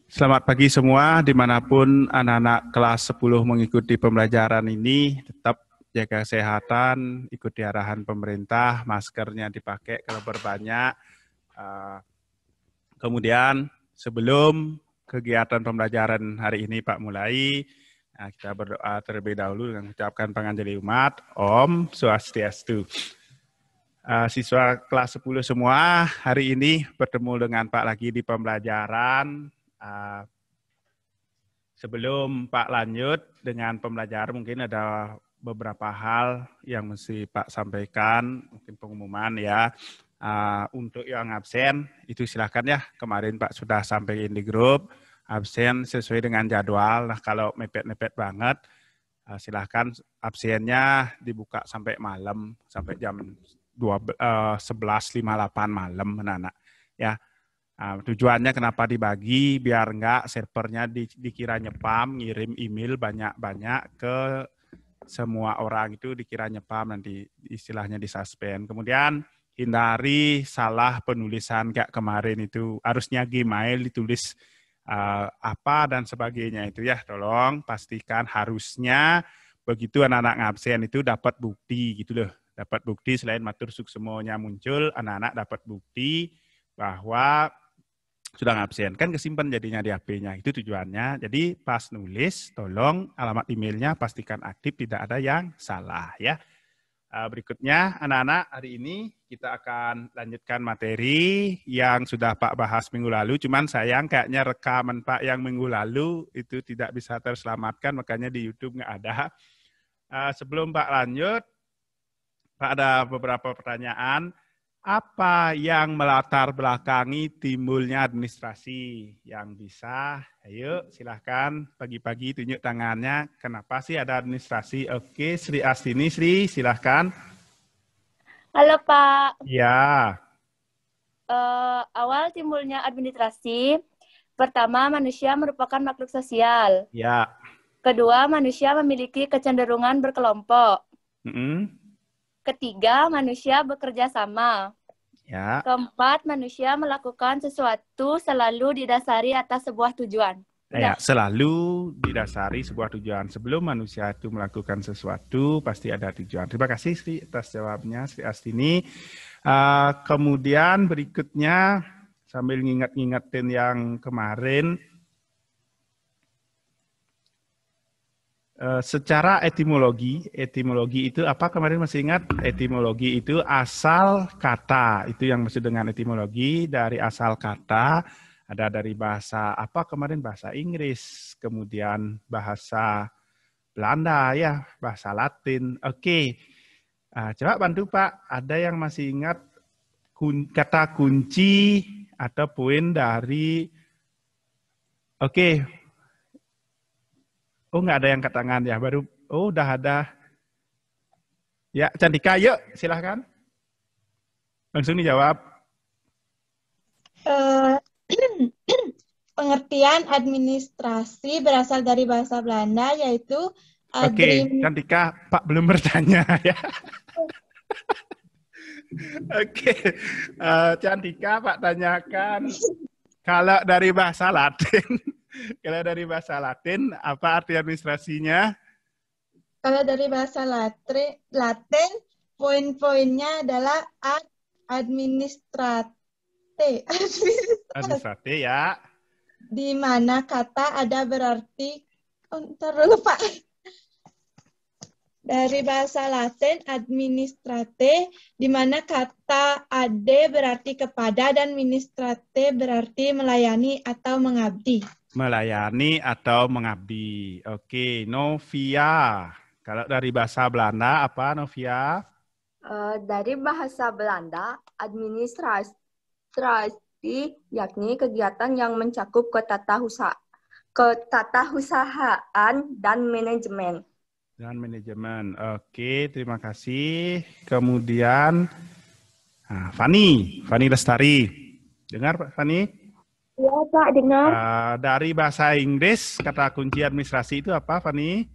Selamat pagi semua, dimanapun anak-anak kelas 10 mengikuti pembelajaran ini, tetap jaga kesehatan, ikuti arahan pemerintah, maskernya dipakai kalau berbanyak. Kemudian sebelum kegiatan pembelajaran hari ini Pak mulai, kita berdoa terlebih dahulu dengan mengucapkan panganjali umat, Om Swastiastu. Siswa kelas 10 semua, hari ini bertemu dengan Pak lagi di pembelajaran. Sebelum Pak lanjut dengan pembelajaran, mungkin ada beberapa hal yang mesti Pak sampaikan, mungkin pengumuman ya. Untuk yang absen, itu silakan ya. Kemarin Pak sudah sampaikan di grup, absen sesuai dengan jadwal. Nah kalau mepet-mepet banget, silahkan absennya dibuka sampai malam, sampai jam 11.58 malam, anak-anak. Ya. Tujuannya kenapa dibagi, biar enggak servernya dikira nyepam, ngirim email banyak-banyak ke semua orang itu dikira nyepam, nanti istilahnya disuspend. Kemudian hindari salah penulisan kayak kemarin itu, harusnya Gmail ditulis apa dan sebagainya itu ya, tolong pastikan harusnya begitu anak-anak ngabsen itu dapat bukti gitu loh, dapat bukti selain matur suksemonya muncul, anak-anak dapat bukti bahwa sudah ngabsen, kan kesimpan jadinya di HP-nya, itu tujuannya. Jadi pas nulis, tolong alamat emailnya pastikan aktif, tidak ada yang salah ya. Berikutnya anak-anak, hari ini kita akan lanjutkan materi yang sudah Pak bahas minggu lalu, cuman sayang kayaknya rekaman Pak yang minggu lalu itu tidak bisa terselamatkan, makanya di YouTube nggak ada. Sebelum Pak lanjut, Pak ada beberapa pertanyaan. Apa yang melatar belakangi timbulnya administrasi? Yang bisa, ayo silahkan pagi-pagi tunjuk tangannya. Kenapa sih ada administrasi? Oke, Sri Astini, Sri silahkan. Halo Pak, Ya, awal timbulnya administrasi, pertama manusia merupakan makhluk sosial. ya. Kedua, manusia memiliki kecenderungan berkelompok. Mm-mm. Ketiga, manusia bekerja sama. Ya, Keempat, manusia melakukan sesuatu selalu didasari atas sebuah tujuan. ya, selalu didasari sebuah tujuan. Sebelum manusia itu melakukan sesuatu, pasti ada tujuan. Terima kasih Sri atas jawabnya, Sri Astini. Kemudian berikutnya, sambil ngingat-ngingetin yang kemarin, secara etimologi itu apa kemarin masih ingat? Etimologi itu asal kata, itu yang maksud dengan etimologi, dari asal kata, ada dari bahasa apa kemarin, bahasa Inggris, kemudian bahasa Belanda ya, bahasa Latin. Oke. Coba bantu Pak, ada yang masih ingat kata kunci atau poin dari, oke, Oh, nggak ada yang angkat tangan ya, baru, oh udah ada. Ya, Cantika, yuk silahkan. Langsung dijawab. Eh, Pengertian administrasi berasal dari bahasa Belanda, yaitu Oke, Cantika, Pak belum bertanya ya. Oke, Cantika, Pak tanyakan, kalau dari bahasa Latin, apa arti administrasinya? Kalau dari bahasa Latin, poin-poinnya adalah administrate, Administrasi ya. di mana kata ada berarti, ntar dulu Pak. Dari bahasa Latin, administrate, di mana kata ade berarti kepada dan ministrate berarti melayani atau mengabdi. Melayani atau mengabdi. Oke, Novia. Kalau dari bahasa Belanda apa, Novia? Dari bahasa Belanda, administrasi yakni kegiatan yang mencakup ketatahusahaan dan manajemen. Dan manajemen. Oke, terima kasih. Kemudian, Fani Lestari. Dengar Pak Fani? Ya, Pak, dengar. Dari bahasa Inggris, kata kunci administrasi itu apa, Fani?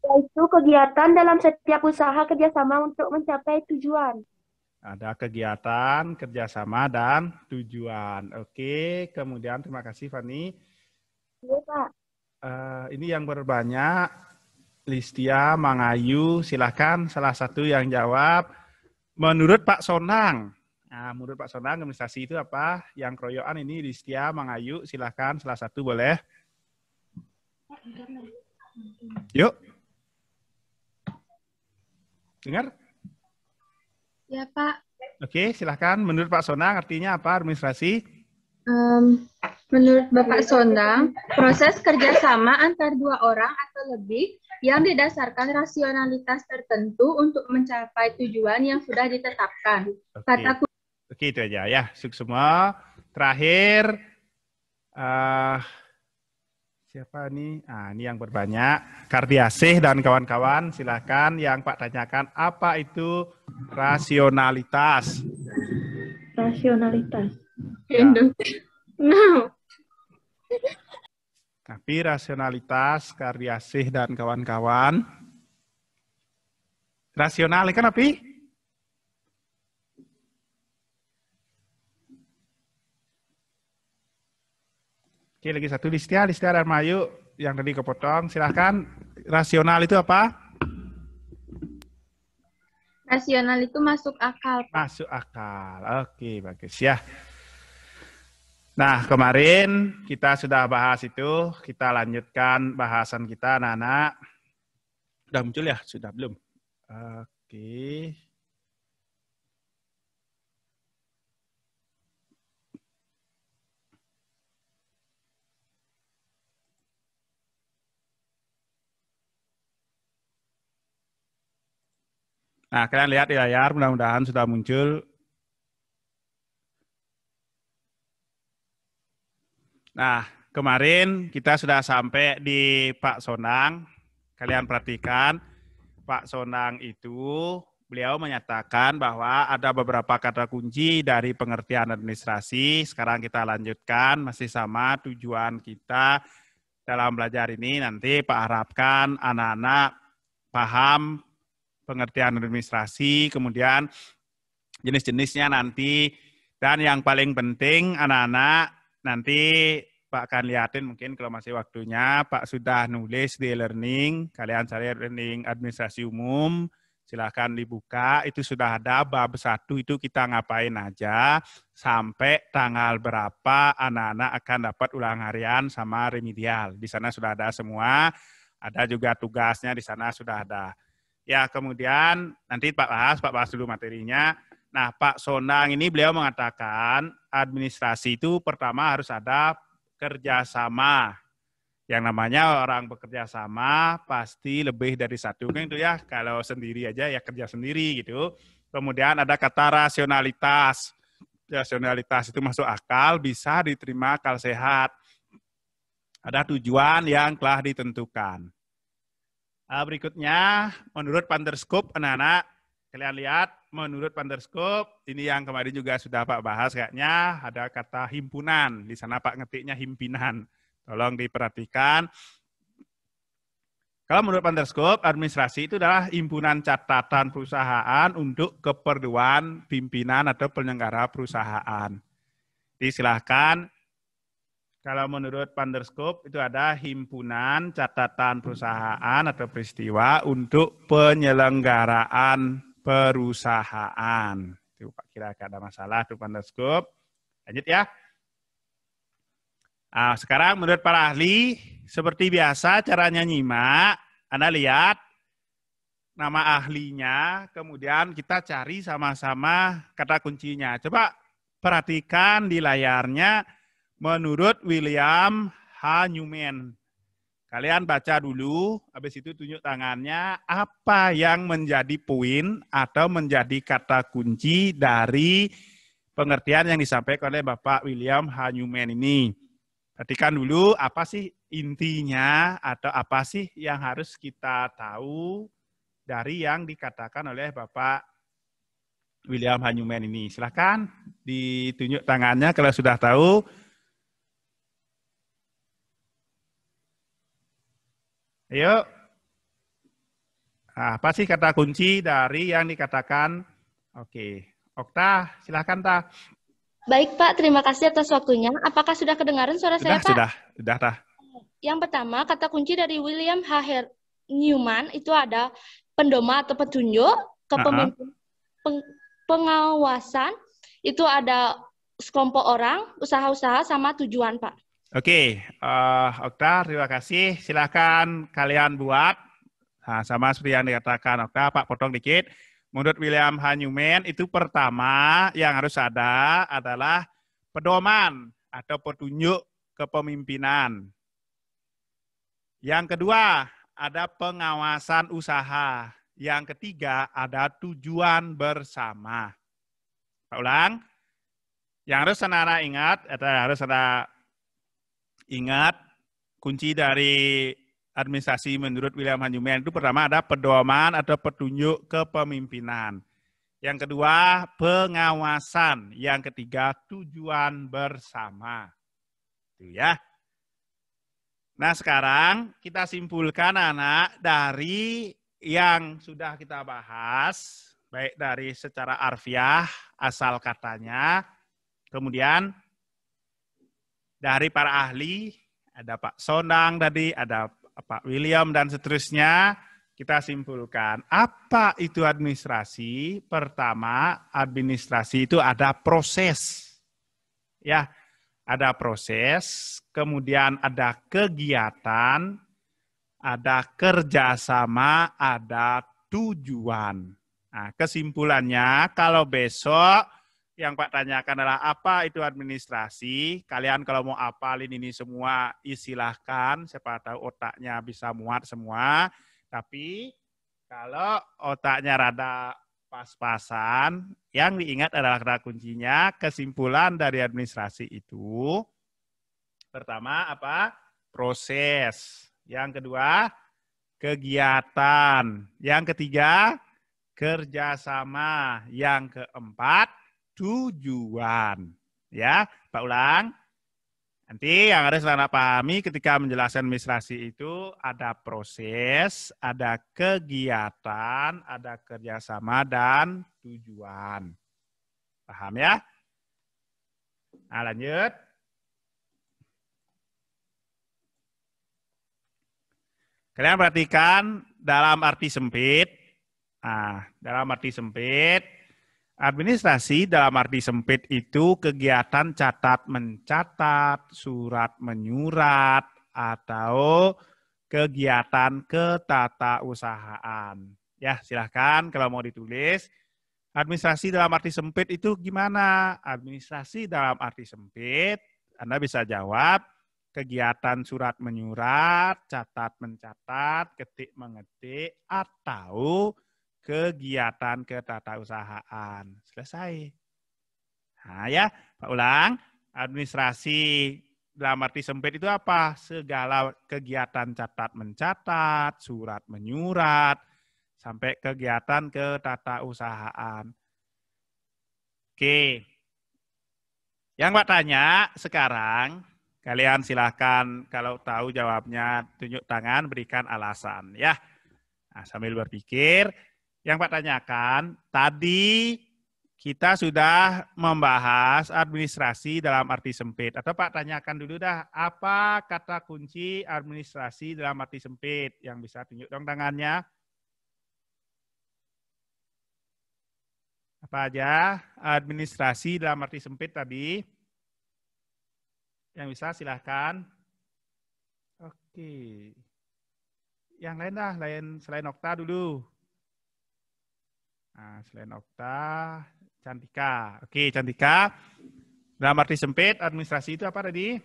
Yaitu kegiatan dalam setiap usaha kerjasama untuk mencapai tujuan. Ada kegiatan, kerjasama, dan tujuan. Oke, kemudian terima kasih, Fani. Iya, Pak. Ini yang berbanyak. Listia, Mangayu, silakan salah satu yang jawab. Menurut Pak Sonang, menurut Pak Sonang, administrasi itu apa? Yang keroyokan ini Listia, Mangayu, silakan salah satu boleh. Yuk. Dengar? Ya, Pak. Oke, silakan. Menurut Pak Sonang, artinya apa administrasi? Menurut Bapak Sonang, proses kerjasama antar dua orang atau lebih yang didasarkan rasionalitas tertentu untuk mencapai tujuan yang sudah ditetapkan. Oke, itu aja ya. Sukses semua. Terakhir, siapa nih? Ini yang berbanyak. Kardiasih dan kawan-kawan, silakan yang Pak tanyakan, apa itu rasionalitas? Rasionalitas. Ya. No. Tapi rasionalitas, Kardiasih dan kawan-kawan. Rasional kan apa? Oke, lagi satu Listia dan Mayu yang tadi kepotong. Silahkan, rasional itu apa? Rasional itu masuk akal, Pak. Masuk akal. Oke, bagus ya. Nah, kemarin kita sudah bahas itu. Kita lanjutkan bahasan kita, anak-anak. Sudah muncul ya? Sudah belum? Oke. Nah, kalian lihat di layar, mudah-mudahan sudah muncul. Nah, kemarin kita sudah sampai di Pak Sonang. Kalian perhatikan, Pak Sonang itu, beliau menyatakan bahwa ada beberapa kata kunci dari pengertian administrasi. Sekarang kita lanjutkan, masih sama tujuan kita dalam belajar ini. Nanti Pak harapkan anak-anak paham pengertian administrasi, kemudian jenis-jenisnya nanti, dan yang paling penting anak-anak nanti Pak akan lihatin mungkin kalau masih waktunya, Pak sudah nulis di e-learning, kalian cari e-learning administrasi umum, silahkan dibuka, itu sudah ada bab 1 itu kita ngapain aja, sampai tanggal berapa anak-anak akan dapat ulang harian sama remedial, di sana sudah ada semua, ada juga tugasnya di sana sudah ada. Ya, kemudian nanti Pak bahas dulu materinya. Nah, Pak Sonang ini beliau mengatakan administrasi itu pertama harus ada kerjasama. Yang namanya orang bekerja sama pasti lebih dari satu. Kan itu ya, kalau sendiri aja ya kerja sendiri gitu. Kemudian ada kata rasionalitas. Rasionalitas itu masuk akal, bisa diterima akal sehat. Ada tujuan yang telah ditentukan. Berikutnya, menurut Panderscope, anak-anak, kalian lihat, menurut Panderscope, ini yang kemarin juga sudah Pak bahas kayaknya, ada kata himpunan. Di sana Pak ngetiknya himpinan. Tolong diperhatikan. Kalau menurut Panderscope, administrasi itu adalah himpunan catatan perusahaan untuk keperluan pimpinan atau penyelenggara perusahaan. Silahkan. Kalau menurut Panderscope itu ada himpunan catatan perusahaan atau peristiwa untuk penyelenggaraan perusahaan. Itu Pak kira ada masalah tuh Panderscope. Lanjut ya. Nah, sekarang menurut para ahli, seperti biasa caranya nyimak, Anda lihat nama ahlinya, kemudian kita cari sama-sama kata kuncinya. Coba perhatikan di layarnya. Menurut William H. Newman. Kalian baca dulu, habis itu tunjuk tangannya, apa yang menjadi poin atau menjadi kata kunci dari pengertian yang disampaikan oleh Bapak William H. Newman ini. Perhatikan dulu, apa sih intinya atau apa sih yang harus kita tahu dari yang dikatakan oleh Bapak William H. Newman ini. Silakan ditunjuk tangannya kalau sudah tahu. Ayo. Nah, apa sih kata kunci dari yang dikatakan? Oke. Okta, silakan Ta. Baik Pak, terima kasih atas waktunya. Apakah sudah kedengaran suara saya Pak? Sudah Ta. Yang pertama, kata kunci dari William H. Newman itu ada pendoma atau petunjuk, kepemimpinan, pengawasan, itu ada sekelompok orang, usaha-usaha, sama tujuan Pak. Oke, Okta, terima kasih. Silakan kalian buat. Nah, sama seperti yang dikatakan Okta, Pak potong dikit. Menurut William H. Newman, itu pertama yang harus ada adalah pedoman atau petunjuk kepemimpinan. Yang kedua, ada pengawasan usaha. Yang ketiga, ada tujuan bersama. Pak ulang. Yang harus anak-anak ingat, atau harus ada ingat, kunci dari administrasi menurut William H. Newman itu pertama ada pedoman atau petunjuk kepemimpinan. Yang kedua, pengawasan. Yang ketiga, tujuan bersama. Itu ya. Nah, sekarang kita simpulkan anak dari yang sudah kita bahas, baik dari secara harfiah, asal katanya, kemudian dari para ahli, ada Pak Sondang tadi, ada Pak William, dan seterusnya, kita simpulkan. Apa itu administrasi? Pertama, administrasi itu ada proses. Ya, ada proses, kemudian ada kegiatan, ada kerjasama, ada tujuan. Nah, kesimpulannya, kalau besok yang Pak tanyakan adalah apa itu administrasi. Kalian kalau mau apalin ini semua, silahkan. Siapa tahu otaknya bisa muat semua. Tapi kalau otaknya rada pas-pasan, yang diingat adalah kata kuncinya, kesimpulan dari administrasi itu. Pertama apa? Proses. Yang kedua, kegiatan. Yang ketiga, kerjasama. Yang keempat, tujuan. Ya, Pak ulang. Nanti yang harus Anda pahami ketika menjelaskan administrasi itu ada proses, ada kegiatan, ada kerjasama, dan tujuan. Paham ya? Nah, lanjut. Kalian perhatikan dalam arti sempit. Nah, dalam arti sempit, administrasi dalam arti sempit itu kegiatan catat-mencatat, surat-menyurat, atau kegiatan ketatausahaan. Ya, silahkan kalau mau ditulis. Administrasi dalam arti sempit itu gimana? Administrasi dalam arti sempit, Anda bisa jawab, kegiatan surat-menyurat, catat-mencatat, ketik-mengetik, atau kegiatan ketatausahaan. Selesai. Nah ya, Pak ulang. Administrasi dalam arti sempit itu apa? Segala kegiatan catat mencatat, surat menyurat, sampai kegiatan ketatausahaan. Oke. Yang Pak tanya sekarang, kalian silahkan kalau tahu jawabnya tunjuk tangan, berikan alasan ya. Nah, sambil berpikir, yang Pak tanyakan tadi kita sudah membahas administrasi dalam arti sempit. Atau Pak tanyakan dulu dah, apa kata kunci administrasi dalam arti sempit? Yang bisa tunjuk dong tangannya. Apa aja administrasi dalam arti sempit tadi? Yang bisa silahkan. Oke. Yang lain dah, selain Okta dulu. Nah, selain Okta, Cantika. Oke, Cantika. Dalam arti sempit, administrasi itu apa tadi?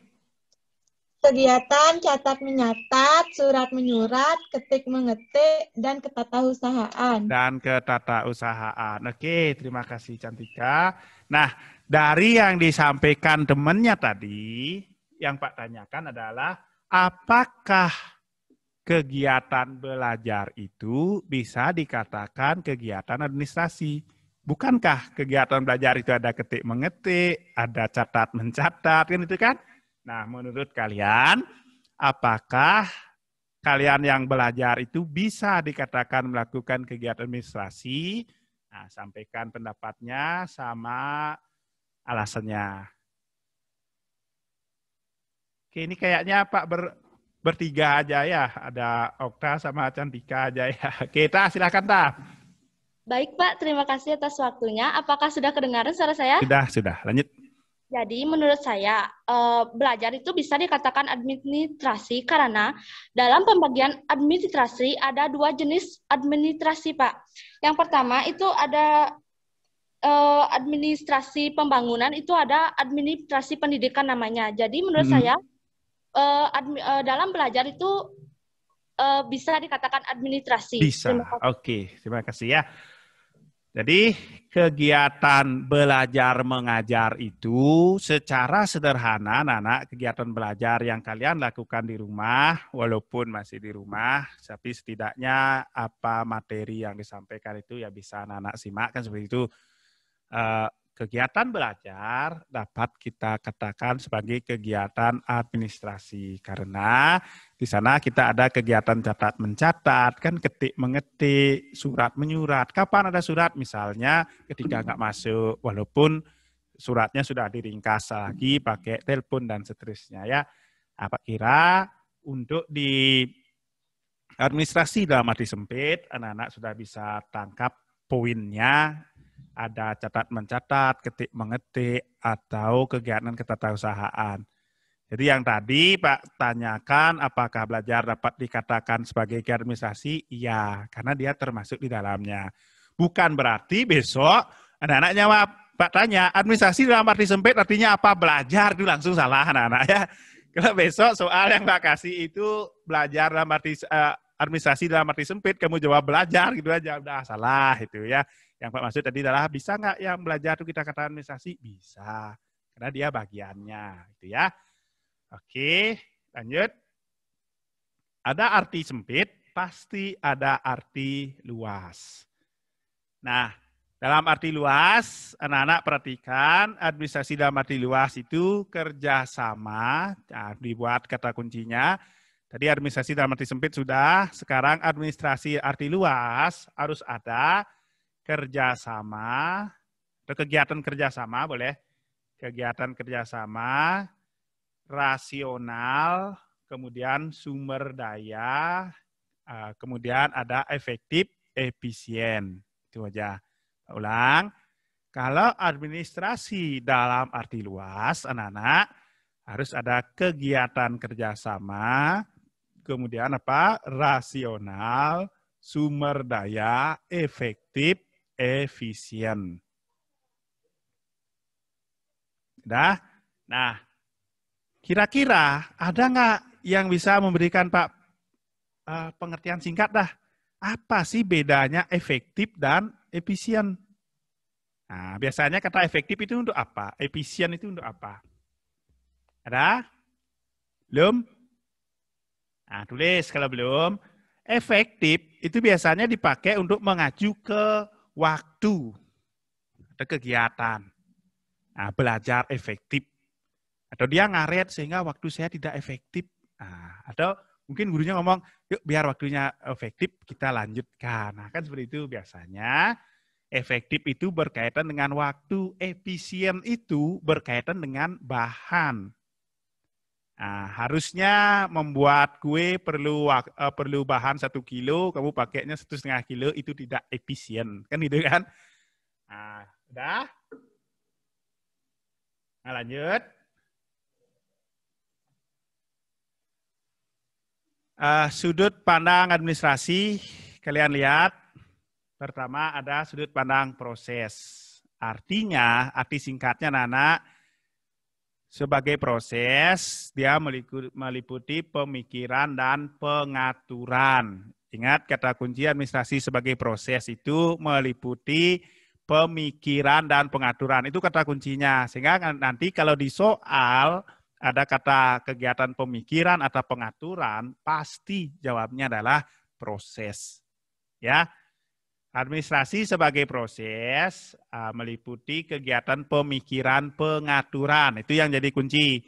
Kegiatan catat menyatat, surat menyurat, ketik mengetik, dan ketatausahaan. Dan ketatausahaan. Oke, terima kasih Cantika. Nah, dari yang disampaikan temannya tadi, yang Pak tanyakan adalah apakah kegiatan belajar itu bisa dikatakan kegiatan administrasi? Bukankah kegiatan belajar itu ada ketik mengetik, ada catat mencatat, kan itu kan? Nah, menurut kalian, apakah kalian yang belajar itu bisa dikatakan melakukan kegiatan administrasi? Nah, sampaikan pendapatnya sama alasannya. Oke, ini kayaknya Pak bertiga aja ya. Ada Okta sama Cantika aja ya. Oke, Ta, silakan Ta. Baik Pak, terima kasih atas waktunya. Apakah sudah kedengaran suara saya? Sudah. Lanjut. Jadi menurut saya belajar itu bisa dikatakan administrasi karena dalam pembagian administrasi ada dua jenis administrasi Pak. Yang pertama itu ada administrasi pembangunan, itu ada administrasi pendidikan namanya. Jadi menurut saya dalam belajar itu bisa dikatakan administrasi. Bisa, oke. Terima kasih ya. Jadi kegiatan belajar mengajar itu secara sederhana, anak-anak, kegiatan belajar yang kalian lakukan di rumah, walaupun masih di rumah, tapi setidaknya apa materi yang disampaikan itu ya bisa anak-anak simak, kan seperti itu. Kegiatan belajar dapat kita katakan sebagai kegiatan administrasi karena di sana kita ada kegiatan catat mencatat, kan ketik mengetik, surat menyurat. Kapan ada surat? Misalnya ketika nggak masuk, walaupun suratnya sudah diringkas lagi pakai telepon dan seterusnya ya. Apa kira untuk di administrasi dalam arti sempit, anak-anak sudah bisa tangkap poinnya. Ada catat mencatat, ketik mengetik, atau kegiatan ketatausahaan. Jadi yang tadi Pak tanyakan apakah belajar dapat dikatakan sebagai kegiatan administrasi? Iya, karena dia termasuk di dalamnya. Bukan berarti besok anak-anak jawab, Pak tanya, administrasi dalam arti sempit artinya apa? Belajar, itu langsung salah anak-anak ya. Kalau besok soal yang Pak kasih itu belajar dalam arti administrasi dalam arti sempit, kamu jawab belajar gitu aja, udah salah itu ya. Yang Pak maksud tadi adalah bisa nggak yang belajar itu kita katakan administrasi? Bisa, karena dia bagiannya, gitu ya. Oke, lanjut. Ada arti sempit, pasti ada arti luas. Nah, dalam arti luas, anak-anak perhatikan administrasi dalam arti luas itu kerjasama. Nah, dibuat kata kuncinya. Tadi administrasi dalam arti sempit sudah, sekarang administrasi arti luas harus ada kerjasama atau kegiatan kerjasama boleh, kegiatan kerjasama, rasional, kemudian sumber daya, kemudian ada efektif, efisien. Itu aja. Ulang, kalau administrasi dalam arti luas, anak-anak harus ada kegiatan kerjasama, kemudian apa? Rasional, sumber daya, efektif, efisien. Udah? Nah, kira-kira ada nggak yang bisa memberikan Pak pengertian singkat dah? Apa sih bedanya efektif dan efisien? Nah, biasanya kata efektif itu untuk apa? Efisien itu untuk apa? Ada? Belum? Nah, tulis kalau belum. Efektif itu biasanya dipakai untuk mengacu ke waktu atau kegiatan. Nah, belajar efektif. Atau dia ngaret sehingga waktu saya tidak efektif. Nah, atau mungkin gurunya ngomong, yuk biar waktunya efektif kita lanjutkan. Nah, kan seperti itu biasanya. Efektif itu berkaitan dengan waktu, efisien itu berkaitan dengan bahan. Nah, harusnya membuat kue perlu bahan 1 kilo, kamu pakainya 1,5 kilo, itu tidak efisien. Kan gitu kan? Nah, udah? Nah, lanjut. Sudut pandang administrasi, kalian lihat. Pertama ada sudut pandang proses. Artinya, arti singkatnya Nana, sebagai proses, dia meliputi pemikiran dan pengaturan. Ingat kata kunci administrasi sebagai proses itu meliputi pemikiran dan pengaturan. Itu kata kuncinya. Sehingga nanti kalau di soal ada kata kegiatan pemikiran atau pengaturan, pasti jawabnya adalah proses. Ya. Administrasi sebagai proses meliputi kegiatan pemikiran pengaturan. Itu yang jadi kunci.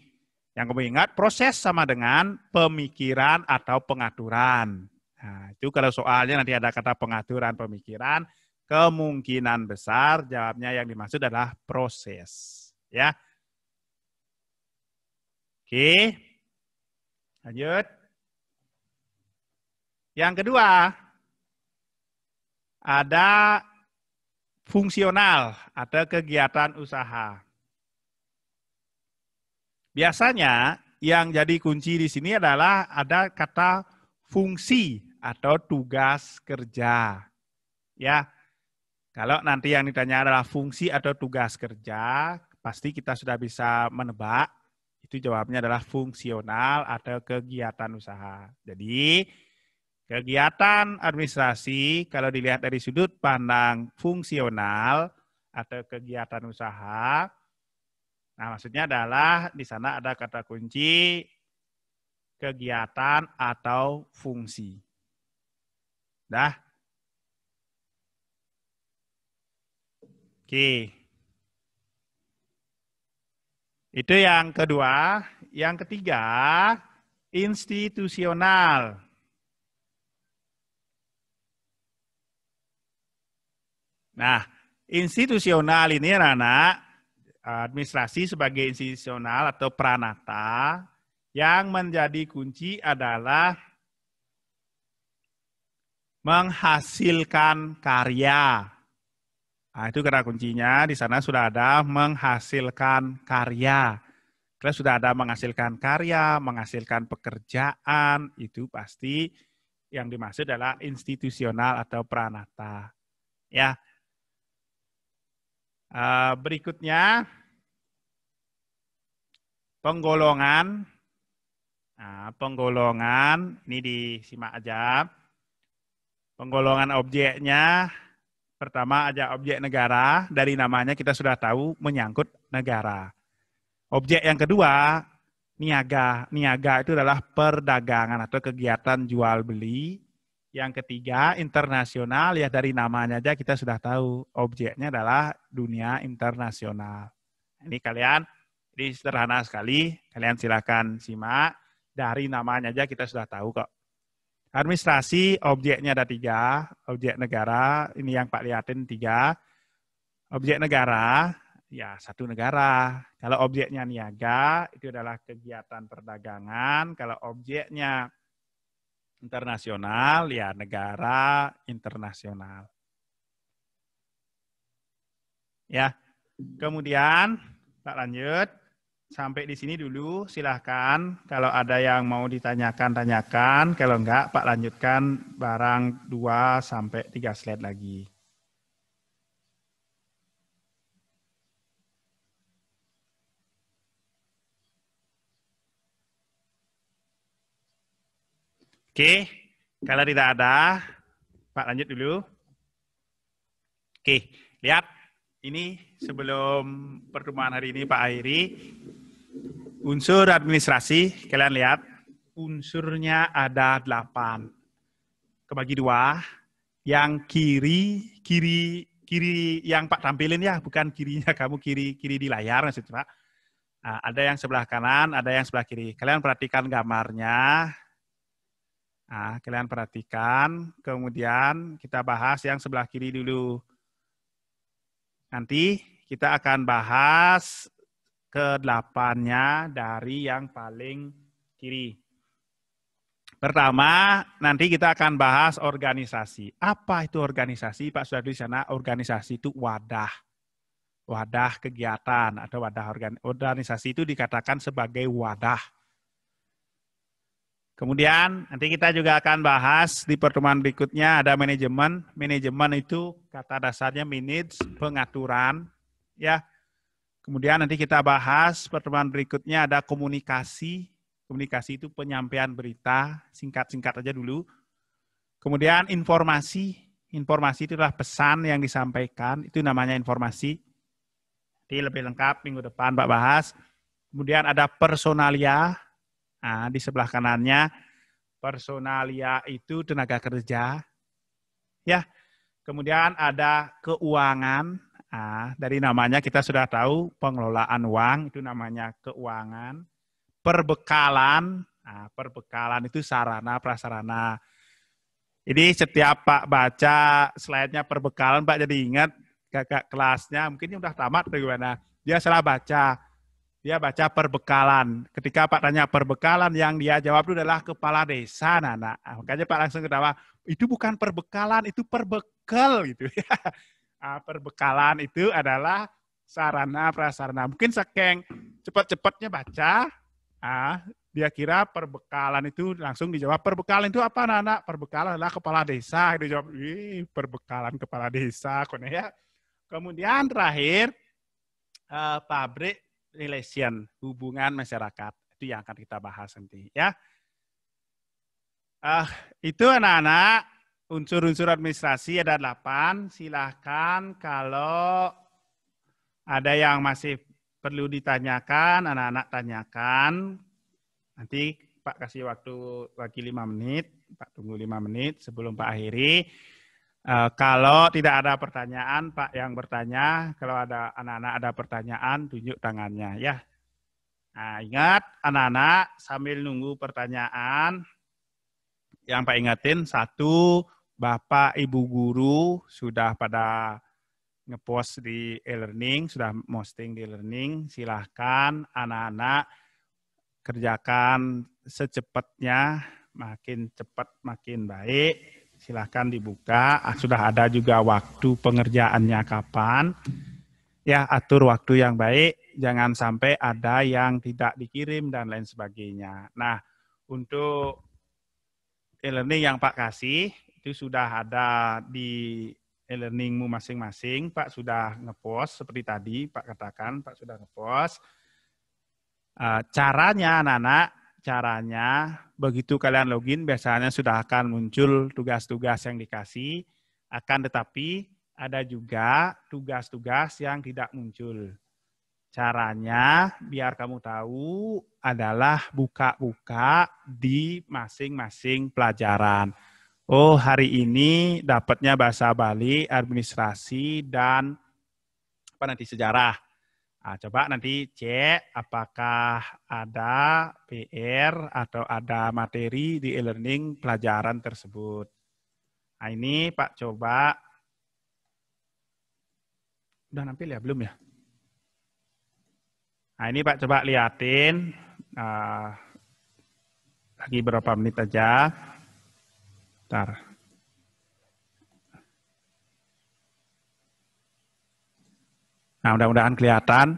Yang kamu ingat, proses sama dengan pemikiran atau pengaturan. Nah, itu kalau soalnya nanti ada kata pengaturan pemikiran, kemungkinan besar jawabnya yang dimaksud adalah proses. Ya. Oke. Lanjut. Yang kedua, ada fungsional atau kegiatan usaha. Biasanya yang jadi kunci di sini adalah ada kata fungsi atau tugas kerja. Ya. Kalau nanti yang ditanya adalah fungsi atau tugas kerja, pasti kita sudah bisa menebak. Itu jawabnya adalah fungsional atau kegiatan usaha. Jadi kegiatan administrasi kalau dilihat dari sudut pandang fungsional atau kegiatan usaha, nah maksudnya adalah di sana ada kata kunci kegiatan atau fungsi. Dah? Oke. Itu yang kedua. Yang ketiga, institusional. Nah, institusional ini anak administrasi sebagai institusional atau pranata yang menjadi kunci adalah menghasilkan karya. Nah, itu kata kuncinya di sana sudah ada menghasilkan karya. Kalau sudah ada menghasilkan karya, menghasilkan pekerjaan, itu pasti yang dimaksud adalah institusional atau pranata. Ya. Berikutnya penggolongan. Nah, penggolongan ini disimak aja. Penggolongan objeknya pertama ada objek negara, dari namanya kita sudah tahu menyangkut negara. Objek yang kedua niaga. Niaga itu adalah perdagangan atau kegiatan jual beli. Yang ketiga, internasional, ya dari namanya aja kita sudah tahu. Objeknya adalah dunia internasional. Ini kalian, ini sederhana sekali. Kalian silakan simak. Dari namanya aja kita sudah tahu kok. Administrasi, objeknya ada 3. Objek negara, ini yang Pak lihatin 3. Objek negara, ya 1 negara. Kalau objeknya niaga, itu adalah kegiatan perdagangan. Kalau objeknya internasional, ya negara internasional. Ya, kemudian Pak lanjut. Sampai di sini dulu, silahkan. Kalau ada yang mau ditanyakan, tanyakan. Kalau enggak, Pak lanjutkan barang 2 sampai 3 slide lagi. Oke, kalau tidak ada, Pak lanjut dulu. Oke, lihat. Ini sebelum pertemuan hari ini Pak Airi, Unsur administrasi, kalian lihat, unsurnya ada 8. Kebagi 2. Yang kiri yang Pak tampilin ya, bukan kirinya kamu kiri di layar maksudnya Pak. Nah, ada yang sebelah kanan, ada yang sebelah kiri. Kalian perhatikan gambarnya. Nah, kalian perhatikan, kemudian kita bahas yang sebelah kiri dulu. Nanti kita akan bahas ke-8-nya dari yang paling kiri. Pertama, nanti kita akan bahas organisasi. Apa itu organisasi? Pak sudah di sana, organisasi itu wadah. Wadah kegiatan atau wadah organisasi itu dikatakan sebagai wadah. Kemudian nanti kita juga akan bahas di pertemuan berikutnya ada manajemen. Manajemen itu kata dasarnya manage, pengaturan. Ya. Kemudian nanti kita bahas pertemuan berikutnya ada komunikasi. Komunikasi itu penyampaian berita, singkat-singkat aja dulu. Kemudian informasi. Informasi itu adalah pesan yang disampaikan, itu namanya informasi. Nanti lebih lengkap minggu depan Pak bahas. Kemudian ada personalia. Nah, di sebelah kanannya, personalia itu tenaga kerja. Ya. Kemudian ada keuangan. Nah, dari namanya kita sudah tahu pengelolaan uang, itu namanya keuangan. Perbekalan. Nah, perbekalan itu sarana prasarana. Jadi setiap Pak baca slide-nya perbekalan, Pak jadi ingat kakak kelasnya, mungkin udah tamat atau gimana. Dia salah baca. Dia baca perbekalan. Ketika Pak tanya perbekalan, yang dia jawab itu adalah kepala desa, Nana. Makanya Pak langsung ketawa, itu bukan perbekalan, itu perbekal gitu. Nah, perbekalan itu adalah sarana prasarana. Mungkin saking cepat-cepatnya baca, dia kira perbekalan itu langsung dijawab, perbekalan itu apa Nana? Perbekalan adalah kepala desa. Dia jawab, perbekalan kepala desa. Ya. Kemudian terakhir, public relation, hubungan masyarakat. Itu yang akan kita bahas nanti. Ya. Itu anak-anak, unsur-unsur administrasi ada 8. Silahkan kalau ada yang masih perlu ditanyakan, anak-anak tanyakan. Nanti Pak kasih waktu lagi 5 menit, Pak tunggu 5 menit sebelum Pak akhiri. Kalau tidak ada pertanyaan, Pak yang bertanya, kalau ada anak-anak ada pertanyaan, tunjuk tangannya ya. Nah, ingat anak-anak sambil nunggu pertanyaan, yang Pak ingatin, 1, Bapak Ibu Guru sudah pada ngepost di e-learning, sudah posting di e-learning, silahkan anak-anak kerjakan secepatnya, makin cepat makin baik. Silahkan dibuka, sudah ada juga waktu pengerjaannya kapan. Ya, atur waktu yang baik, jangan sampai ada yang tidak dikirim dan lain sebagainya. Nah, untuk e-learning yang Pak kasih, itu sudah ada di e-learningmu masing-masing. Pak sudah ngepost, seperti tadi Pak katakan, Pak sudah ngepost. Caranya anak-anak, caranya begitu kalian login biasanya sudah akan muncul tugas-tugas yang dikasih, akan tetapi ada juga tugas-tugas yang tidak muncul. Caranya biar kamu tahu adalah buka-buka di masing-masing pelajaran. Oh, hari ini dapatnya bahasa Bali, administrasi, dan apa nanti sejarah. Nah, coba nanti cek apakah ada PR atau ada materi di e-learning pelajaran tersebut. Nah, ini Pak coba. Udah nampil ya? Belum ya? Nah, ini Pak coba liatin. Lagi berapa menit aja. Bentar. Nah, mudah-mudahan kelihatan.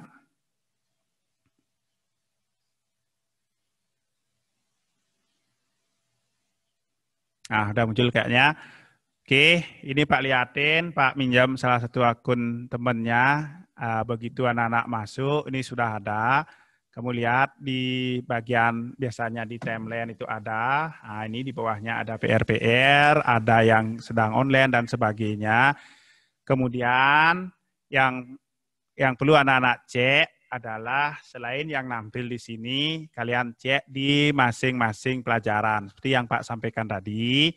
Nah, udah muncul kayaknya. Oke, ini Pak liatin, Pak minjam salah satu akun temennya. Begitu anak-anak masuk, ini sudah ada. Kamu lihat di bagian biasanya di timeline itu ada. Nah, ini di bawahnya ada PR-PR, ada yang sedang online dan sebagainya. Kemudian yang perlu anak-anak cek adalah selain yang nampil di sini, kalian cek di masing-masing pelajaran. Seperti yang Pak sampaikan tadi.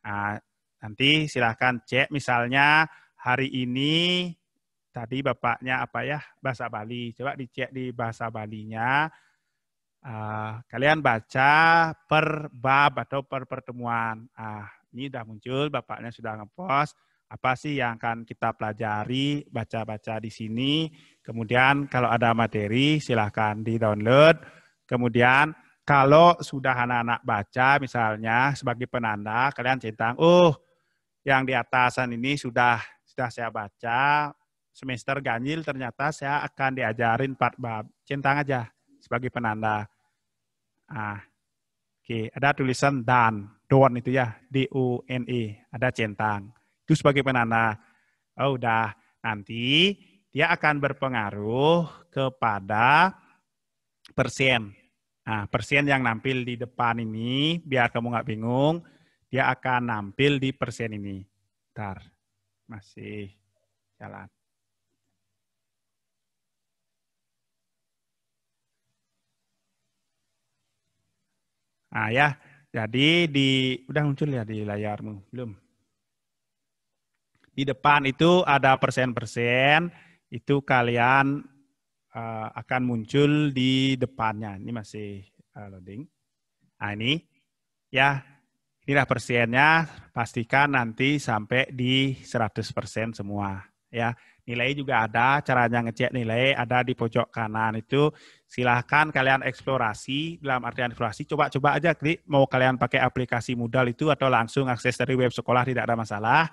Nah, nanti silahkan cek misalnya hari ini, tadi Bapaknya apa ya, bahasa Bali. Coba dicek di bahasa Balinya. Kalian baca per bab atau per pertemuan. Ini sudah muncul, Bapaknya sudah ngepost. Apa sih yang akan kita pelajari, baca-baca di sini. Kemudian kalau ada materi silahkan di-download. Kemudian kalau sudah anak-anak baca misalnya sebagai penanda, kalian centang, oh yang di atasan ini sudah saya baca, semester ganjil ternyata saya akan diajarin 4 bab. Centang aja sebagai penanda. Oke, ada tulisan dan, don itu ya, D-O-N-E, ada centang. Itu sebagai penanda. Oh, udah. Nanti dia akan berpengaruh kepada persen. Nah, persen yang nampil di depan ini, biar kamu nggak bingung, dia akan nampil di persen ini. Bentar, masih jalan. Nah ya, jadi udah muncul ya di layarmu, belum? Di depan itu ada persen-persen, itu kalian akan muncul di depannya. Ini masih loading. Nah ini, ya, inilah persennya, pastikan nanti sampai di 100% semua. Ya, nilai juga ada, caranya ngecek nilai ada di pojok kanan itu. Silahkan kalian eksplorasi, dalam artian eksplorasi, coba-coba aja klik, mau kalian pakai aplikasi Moodle itu atau langsung akses dari web sekolah tidak ada masalah.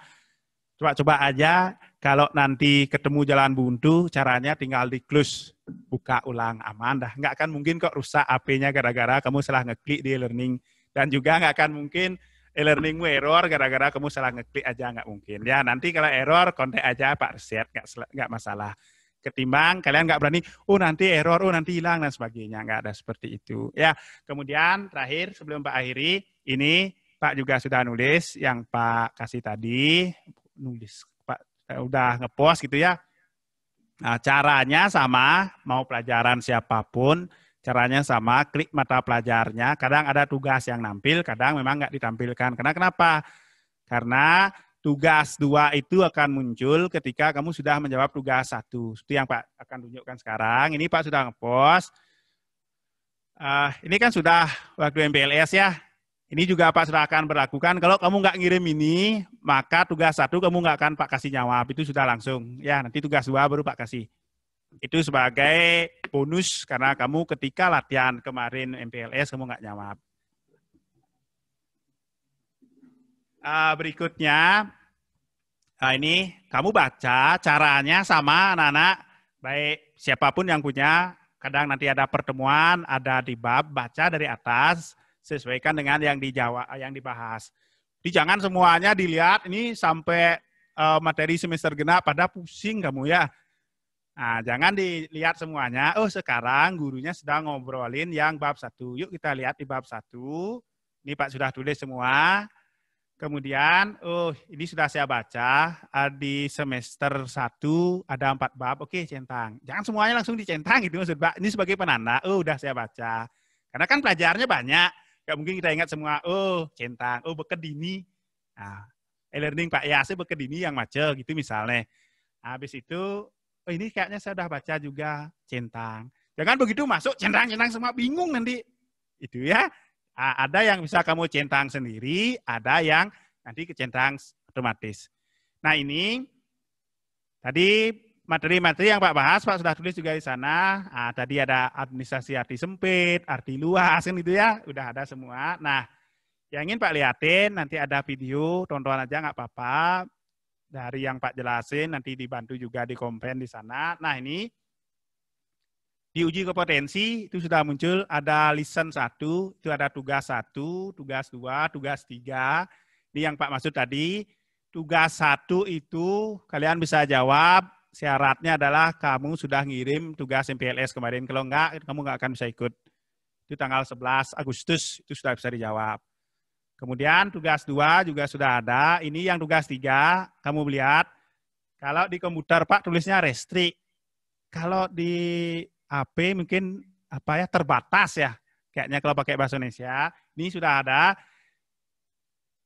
Coba-coba aja, kalau nanti ketemu jalan buntu, caranya tinggal di close, buka ulang, aman dah. Nggak akan mungkin kok rusak HP-nya gara-gara kamu salah ngeklik di e-learning. Dan juga nggak akan mungkin e-learningmu error gara-gara kamu salah ngeklik aja, nggak mungkin. Ya nanti kalau error, kontak aja Pak Reset, nggak masalah. Ketimbang kalian nggak berani, oh nanti error, oh nanti hilang, dan sebagainya. Nggak ada seperti itu. Ya, kemudian terakhir sebelum Pak akhiri, ini Pak juga sudah nulis yang Pak kasih tadi, nulis Pak udah ngepost gitu ya. Nah, caranya sama, mau pelajaran siapapun, caranya sama, klik mata pelajarnya. Kadang ada tugas yang nampil, kadang memang nggak ditampilkan. Karena kenapa? Karena tugas 2 itu akan muncul ketika kamu sudah menjawab tugas 1. Seperti yang Pak akan tunjukkan sekarang. Ini Pak sudah ngepost. Ini kan sudah waktu MPLS ya. Ini juga Pak sudah akan berlakukan. Kalau kamu nggak ngirim ini, maka tugas 1 kamu nggak akan Pak kasih jawab. Itu sudah langsung. Ya, nanti tugas 2 baru Pak kasih. Itu sebagai bonus karena kamu ketika latihan kemarin MPLS kamu nggak jawab. Berikutnya, ini kamu baca, caranya sama anak-anak, baik siapapun yang punya, kadang nanti ada pertemuan, ada di bab, baca dari atas, sesuaikan dengan yang dijawab, yang dibahas. Jadi jangan semuanya dilihat ini sampai materi semester genap pada pusing kamu ya. Nah, jangan dilihat semuanya. Oh, sekarang gurunya sedang ngobrolin yang bab 1. Yuk kita lihat di bab 1. Ini Pak sudah tulis semua. Kemudian, oh ini sudah saya baca, di semester 1 ada 4 bab, oke centang. Jangan semuanya langsung dicentang gitu maksud Pak, ini sebagai penanda, oh udah saya baca. Karena kan pelajarannya banyak, nggak mungkin kita ingat semua, oh centang, oh bekedini. Nah, e-learning Pak Yase bekedini yang macet gitu misalnya. Habis itu, oh ini kayaknya saya udah baca juga centang. Jangan begitu masuk centang-centang semua, bingung nanti. Itu ya. Ada yang bisa kamu centang sendiri, ada yang nanti kecentang otomatis. Nah ini, tadi materi-materi yang Pak bahas, Pak sudah tulis juga di sana. Tadi ada administrasi arti sempit, arti luas, kan gitu ya, udah ada semua. Nah, yang ingin Pak liatin, nanti ada video, tonton aja nggak apa-apa. Dari yang Pak jelasin, nanti dibantu juga di komplain di sana. Nah ini, di uji kompetensi itu sudah muncul, ada listen 1, itu ada tugas 1, tugas 2, tugas 3. Ini yang Pak maksud tadi, tugas 1 itu kalian bisa jawab, syaratnya adalah kamu sudah ngirim tugas MPLS kemarin, kalau enggak, kamu enggak akan bisa ikut. Itu tanggal 11 Agustus, itu sudah bisa dijawab. Kemudian tugas 2 juga sudah ada, ini yang tugas 3, kamu lihat, kalau di komputer Pak tulisnya restrict. kalau di AP mungkin apa ya terbatas ya. Kayaknya kalau pakai bahasa Indonesia, ini sudah ada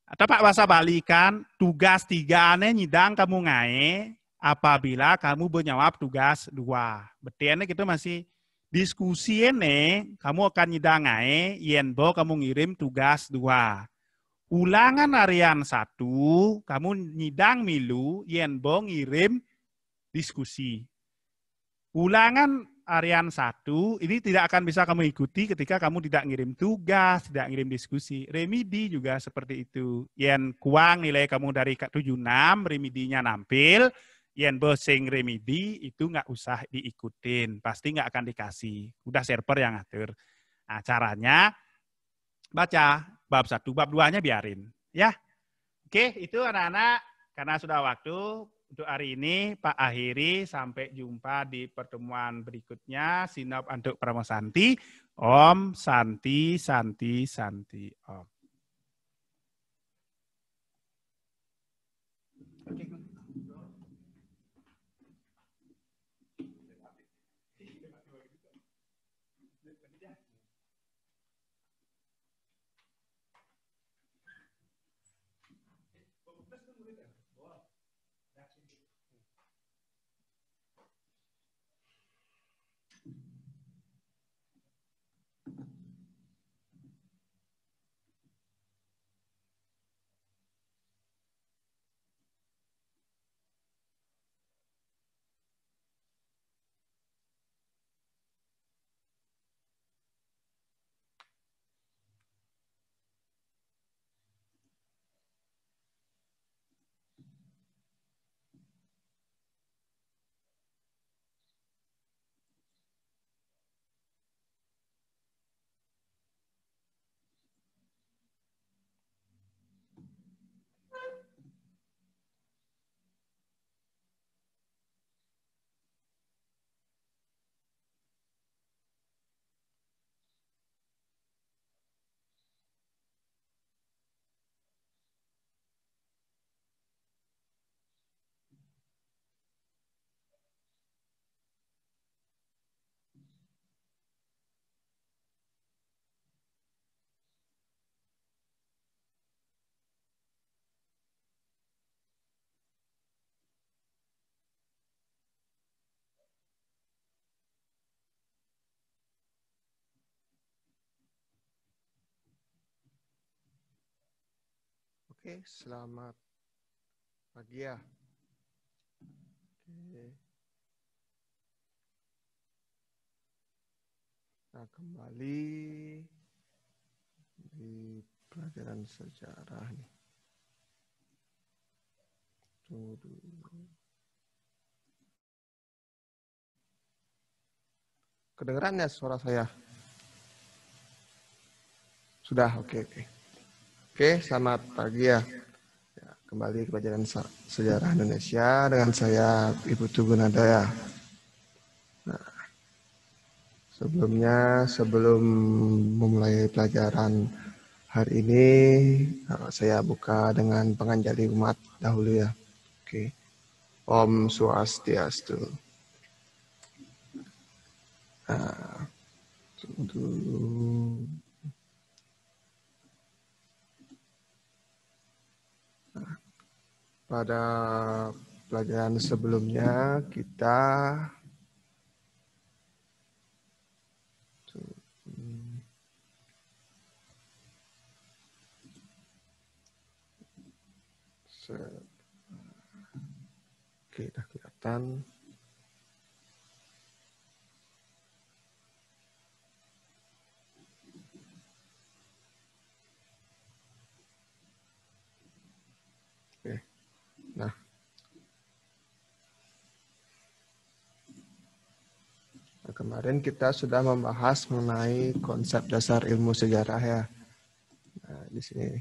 Pak bahasa Bali kan tugas 3 ane nyidang kamu ngae apabila kamu menjawab tugas 2. Berarti gitu masih diskusi ini kamu akan nyidang ngae yenbo kamu ngirim tugas 2. Ulangan harian 1 kamu nyidang milu yenbo ngirim diskusi. Ulangan harian 1 ini tidak akan bisa kamu ikuti ketika kamu tidak ngirim tugas, tidak ngirim diskusi. Remedi juga seperti itu. Yang kuang nilai kamu dari 76, remedinya nampil. Yang bosing remedi itu nggak usah diikutin. Pasti nggak akan dikasih. Udah server yang ngatur. Nah, caranya baca bab 1, bab 2-nya biarin. Ya, oke, itu anak-anak. Karena sudah waktu. Untuk hari ini, Pak akhiri. Sampai jumpa di pertemuan berikutnya. Sinop untuk Pramu Santi. Om Santi, Santi, Santi. Om. Oke, selamat pagi ya. Oke. Nah, kembali di pelajaran sejarah nih. Tunggu dulu. Kedengeran ya suara saya? Sudah, oke. Oke, selamat pagi ya. Kembali ke pelajaran sejarah Indonesia dengan saya Ibu Tugunada ya. Nah, sebelum memulai pelajaran hari ini, saya buka dengan penganjali umat dahulu ya. Oke. Om Swastiastu. Nah, tunggu dulu. Pada pelajaran sebelumnya kita oke, dah kelihatan. Nah, kemarin kita sudah membahas mengenai konsep dasar ilmu sejarah ya. Nah, di sini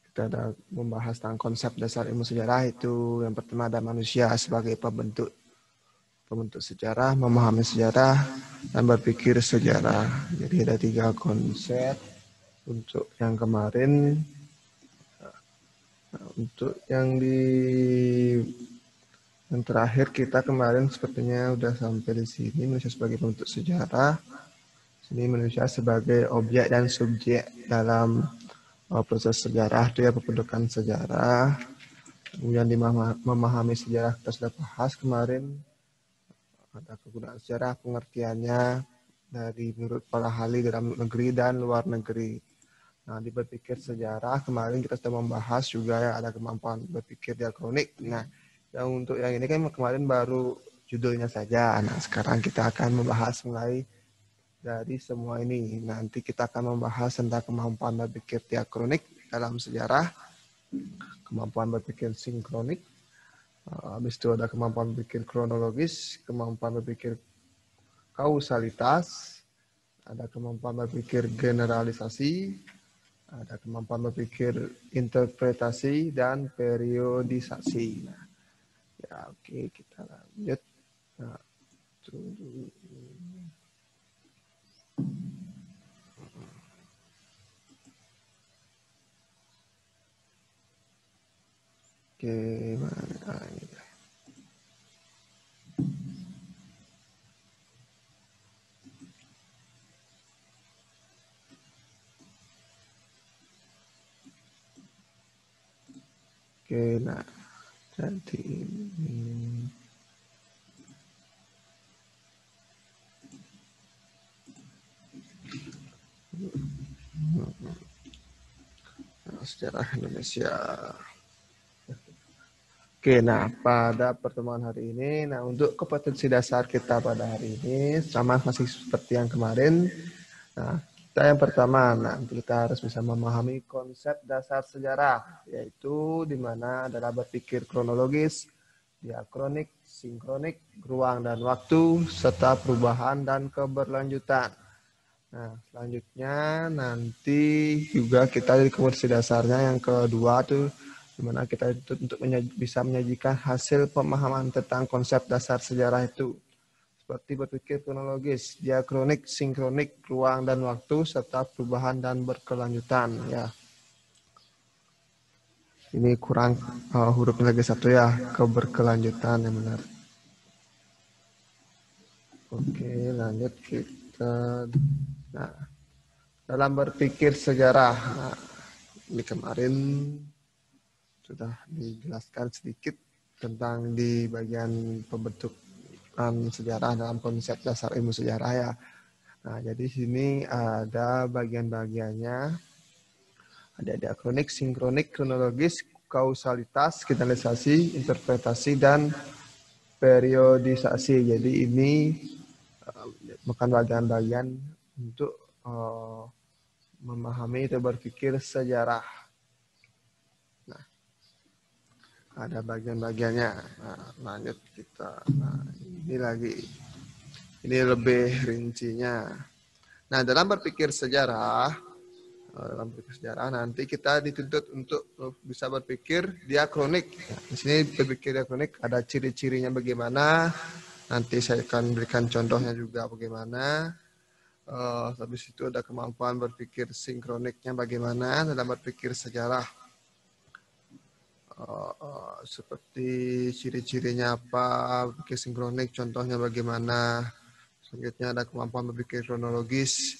kita ada membahas tentang konsep dasar ilmu sejarah itu yang pertama ada manusia sebagai pembentuk sejarah, memahami sejarah, dan berpikir sejarah. Jadi ada 3 konsep untuk yang kemarin. Untuk yang yang terakhir kita kemarin sepertinya udah sampai di sini, manusia sebagai pembentuk sejarah. Sini manusia sebagai objek dan subjek dalam proses sejarah itu ya, pembentukan sejarah. Kemudian memahami sejarah kita sudah bahas kemarin. Ada kegunaan sejarah, pengertiannya dari menurut para ahli dalam negeri dan luar negeri. Nah, di berpikir sejarah kemarin kita sudah membahas juga ya, ada kemampuan berpikir diakronik. Nah, yang untuk yang ini kan kemarin baru judulnya saja. Nah, sekarang kita akan membahas mulai dari semua ini. Nanti kita akan membahas tentang kemampuan berpikir diakronik dalam sejarah, kemampuan berpikir sinkronik, habis itu ada kemampuan berpikir kronologis, kemampuan berpikir kausalitas, ada kemampuan berpikir generalisasi, ada kemampuan berpikir interpretasi, dan periodisasi. Nah, ya oke, kita lanjut. Nah, oke, mana ini? Oke, nah, jadi ini. Nah, sejarah Indonesia. Oke, nah pada pertemuan hari ini, nah untuk kompetensi dasar kita pada hari ini sama masih seperti yang kemarin. Nah, kita yang pertama, nanti kita harus bisa memahami konsep dasar sejarah, yaitu di mana adalah berpikir kronologis, diakronik, sinkronik, ruang dan waktu, serta perubahan dan keberlanjutan. Nah, selanjutnya nanti juga kita di kompetensi dasarnya yang kedua tuh di mana kita untuk bisa menyajikan hasil pemahaman tentang konsep dasar sejarah itu. Seperti berpikir kronologis, diakronik, sinkronik, ruang dan waktu, serta perubahan dan berkelanjutan. Ya. Ini kurang huruf lagi satu ya, keberkelanjutan yang benar. Oke, lanjut kita. Nah, dalam berpikir sejarah, nah, ini kemarin sudah dijelaskan sedikit tentang di bagian pembentukan sejarah dalam konsep dasar ilmu sejarah ya. Nah, jadi sini ada bagian-bagiannya. Ada diakronik, sinkronik, kronologis, kausalitas, generalisasi, interpretasi, dan periodisasi. Jadi ini bukan bagian-bagian untuk memahami atau berpikir sejarah. Ada bagian-bagiannya. Nah, lanjut kita. Nah, ini lagi. Ini lebih rincinya. Nah, dalam berpikir sejarah nanti kita dituntut untuk bisa berpikir diakronik. Nah, di sini berpikir diakronik ada ciri-cirinya bagaimana. Nanti saya akan berikan contohnya juga bagaimana. Habis itu ada kemampuan berpikir sinkroniknya bagaimana dalam berpikir sejarah. Seperti ciri-cirinya apa, berpikir sinkronik, contohnya bagaimana. Selanjutnya ada kemampuan berpikir kronologis,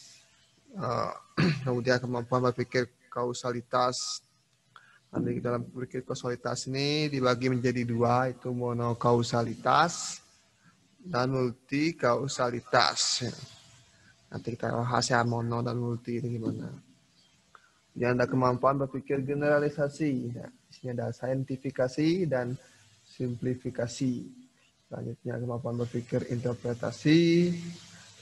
kemudian kemampuan berpikir kausalitas. Nanti dalam berpikir kausalitas ini dibagi menjadi dua, itu monokausalitas dan multikausalitas. Nanti kita bahas ya mono dan multi ini gimana. Yang ada kemampuan berpikir generalisasi. Nah, di sini ada saintifikasi dan simplifikasi. Selanjutnya kemampuan berpikir interpretasi.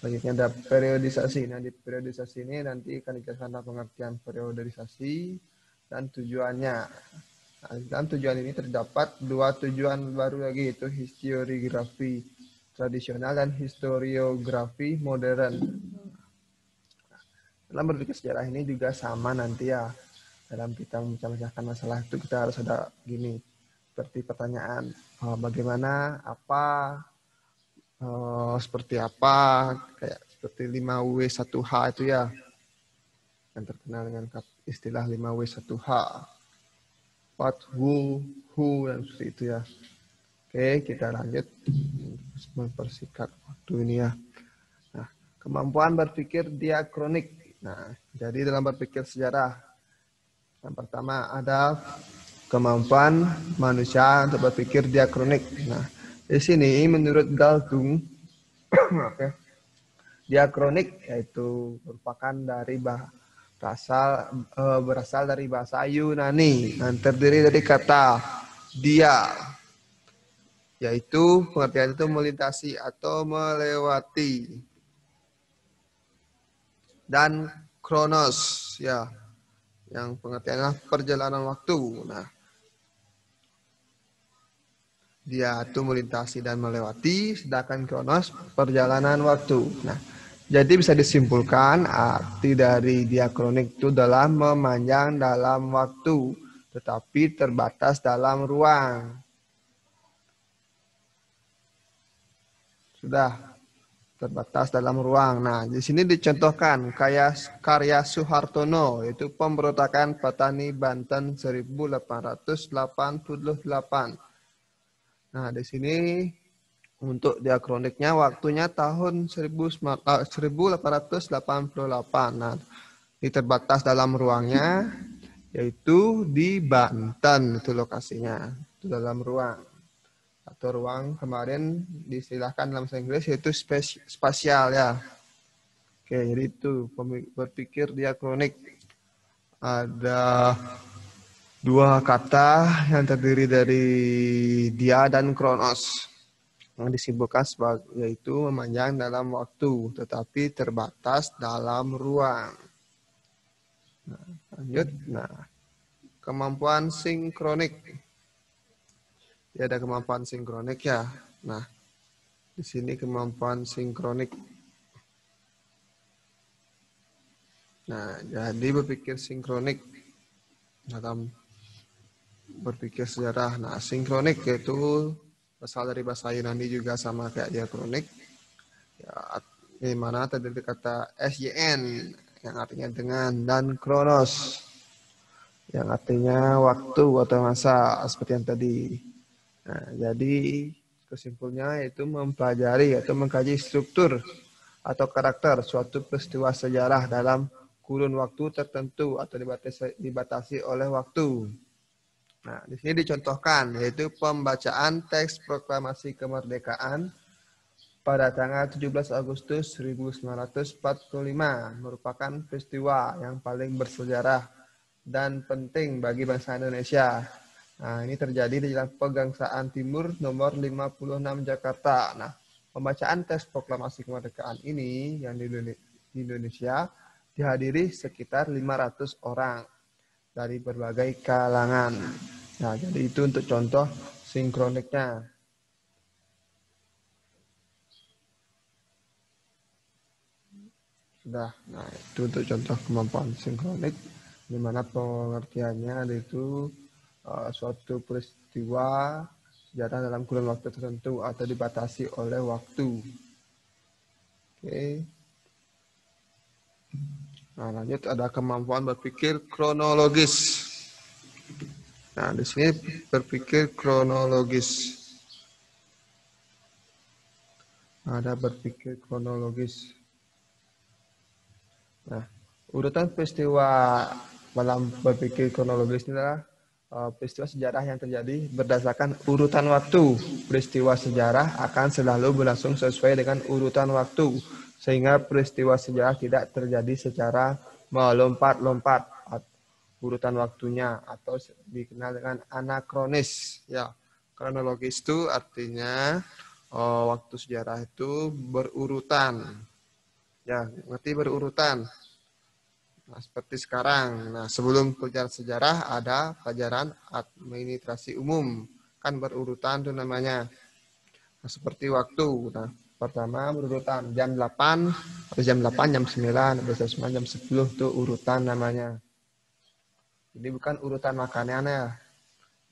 Selanjutnya ada periodisasi. Nah, di periodisasi ini nanti akan dijelaskan pengertian periodisasi dan tujuannya. Nah, dalam tujuan ini terdapat dua tujuan baru lagi, yaitu historiografi tradisional dan historiografi modern. Dalam berpikir sejarah ini juga sama nanti ya. Dalam kita memecah-mecahkan masalah itu kita harus ada gini. Seperti pertanyaan, bagaimana, apa, seperti apa, kayak seperti 5W1H itu ya. Yang terkenal dengan istilah 5W1H. What, who, dan seperti itu ya. Oke, kita lanjut mempersingkat waktu ini ya. Nah, kemampuan berpikir diakronik. Nah, jadi dalam berpikir sejarah, yang pertama ada kemampuan manusia untuk berpikir diakronik. Nah, di sini menurut Galtung, diakronik yaitu merupakan dari berasal dari bahasa Yunani yang terdiri dari kata dia, yaitu pengertian itu melintasi atau melewati, dan kronos ya, yang pengertiannya perjalanan waktu. Nah, dia itu melintasi dan melewati, sedangkan kronos perjalanan waktu. Nah, jadi bisa disimpulkan arti dari diakronik itu adalah memanjang dalam waktu, tetapi terbatas dalam ruang. Sudah terbatas dalam ruang. Nah, di sini dicontohkan karya Suhartono, yaitu Pemberontakan Petani Banten 1888. Nah, di sini untuk diakroniknya waktunya tahun 1888. Nah, ini terbatas dalam ruangnya, yaitu di Banten, itu lokasinya, itu dalam ruang. Atau ruang kemarin diistilahkan dalam bahasa Inggris yaitu spasial ya. Oke, jadi itu berpikir diakronik. Ada dua kata yang terdiri dari dia dan kronos, yang disebutkan sebagai yaitu memanjang dalam waktu tetapi terbatas dalam ruang. Nah, lanjut. Nah, kemampuan sinkronik. Ya, ada kemampuan sinkronik ya. Nah, di sini kemampuan sinkronik. Nah, jadi berpikir sinkronik dalam berpikir sejarah. Nah, sinkronik yaitu berasal dari bahasa Yunani juga sama kayak diakronik. Ya, di mana terdiri kata SYN yang artinya dengan, dan kronos yang artinya waktu atau masa seperti yang tadi. Nah, jadi kesimpulannya yaitu mempelajari atau mengkaji struktur atau karakter suatu peristiwa sejarah dalam kurun waktu tertentu atau dibatasi oleh waktu. Nah, di sini dicontohkan yaitu pembacaan teks proklamasi kemerdekaan pada tanggal 17 Agustus 1945 merupakan peristiwa yang paling bersejarah dan penting bagi bangsa Indonesia. Nah, ini terjadi di Jalan Pegangsaan Timur nomor 56 Jakarta. Nah, pembacaan teks proklamasi kemerdekaan ini yang di Indonesia dihadiri sekitar 500 orang dari berbagai kalangan. Nah, jadi itu untuk contoh sinkroniknya. Sudah. Nah, itu untuk contoh kemampuan sinkronik, di mana pengertiannya itu suatu peristiwa sejarah dalam kurun waktu tertentu atau dibatasi oleh waktu. Oke. Nah, lanjut ada kemampuan berpikir kronologis. Nah, di sini berpikir kronologis. Ada berpikir kronologis. Nah, urutan peristiwa dalam berpikir kronologis ini adalah peristiwa sejarah yang terjadi berdasarkan urutan waktu. Peristiwa sejarah akan selalu berlangsung sesuai dengan urutan waktu, sehingga peristiwa sejarah tidak terjadi secara melompat-lompat urutan waktunya atau dikenal dengan anakronis. Ya, kronologis itu artinya waktu sejarah itu berurutan. Ya, ngerti berurutan. Nah, seperti sekarang. Nah, sebelum pelajaran sejarah ada pelajaran administrasi umum. Kan berurutan itu namanya. Nah, seperti waktu. Nah, pertama berurutan jam 8, habis jam 8, jam 9, habis jam 9, jam 10 itu urutan namanya. Jadi bukan urutan makanannya.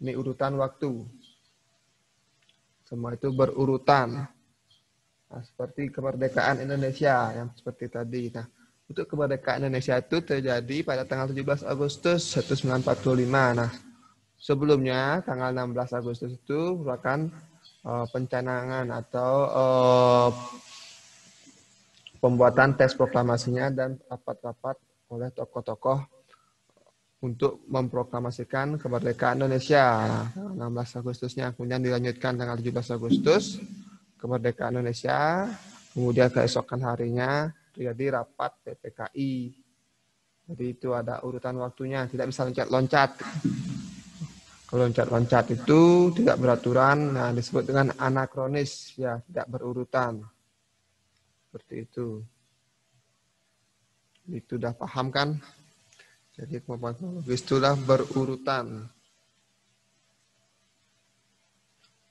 Ini urutan waktu. Semua itu berurutan. Nah, seperti kemerdekaan Indonesia yang seperti tadi. Nah, untuk kemerdekaan Indonesia itu terjadi pada tanggal 17 Agustus 1945. Nah, sebelumnya tanggal 16 Agustus itu merupakan pencanangan atau pembuatan teks proklamasinya dan rapat-rapat oleh tokoh-tokoh untuk memproklamasikan kemerdekaan Indonesia. 16 Agustusnya, kemudian dilanjutkan tanggal 17 Agustus, kemerdekaan Indonesia, kemudian keesokan harinya terjadi rapat PPKI. Jadi itu ada urutan waktunya, tidak bisa loncat-loncat. Kalau loncat-loncat itu tidak beraturan, nah disebut dengan anakronis, ya tidak berurutan. Seperti itu. Itu udah paham kan? Jadi kemampuan kronologis itu sudah berurutan.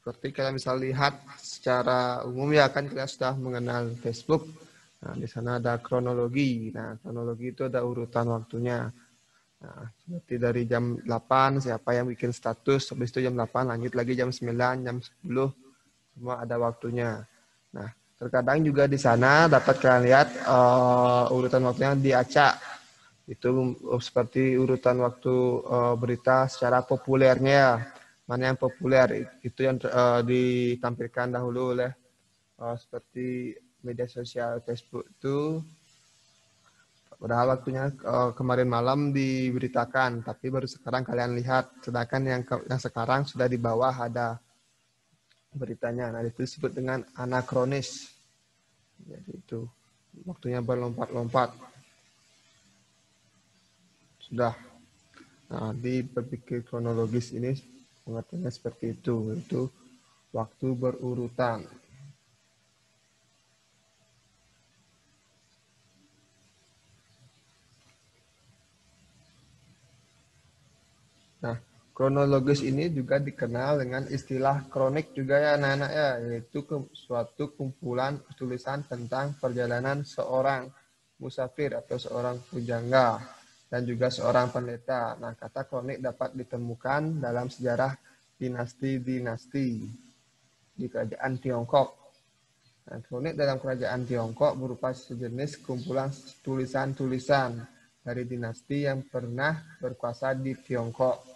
Seperti kalian bisa lihat secara umum ya kan kita sudah mengenal Facebook. Nah, di sana ada kronologi. Nah, kronologi itu ada urutan waktunya. Nah, seperti dari jam 8 siapa yang bikin status, habis itu jam 8 lanjut lagi jam 9, jam 10, semua ada waktunya. Nah, terkadang juga di sana dapat kalian lihat urutan waktunya diacak. Itu seperti urutan waktu berita secara populernya. Mana yang populer itu yang ditampilkan dahulu oleh seperti media sosial Facebook itu. Padahal waktunya kemarin malam diberitakan, tapi baru sekarang kalian lihat. Sedangkan yang sekarang sudah di bawah ada beritanya. Nah, itu disebut dengan anakronis. Jadi itu waktunya berlompat-lompat. Sudah. Nah, di berpikir kronologis ini pengertiannya seperti itu, yaitu waktu berurutan. Nah, kronologis ini juga dikenal dengan istilah kronik juga ya anak-anak ya, yaitu suatu kumpulan tulisan tentang perjalanan seorang musafir atau seorang pujangga dan juga seorang pendeta. Nah, kata kronik dapat ditemukan dalam sejarah dinasti-dinasti di kerajaan Tiongkok. Nah, kronik dalam kerajaan Tiongkok berupa sejenis kumpulan tulisan-tulisan dari dinasti yang pernah berkuasa di Tiongkok.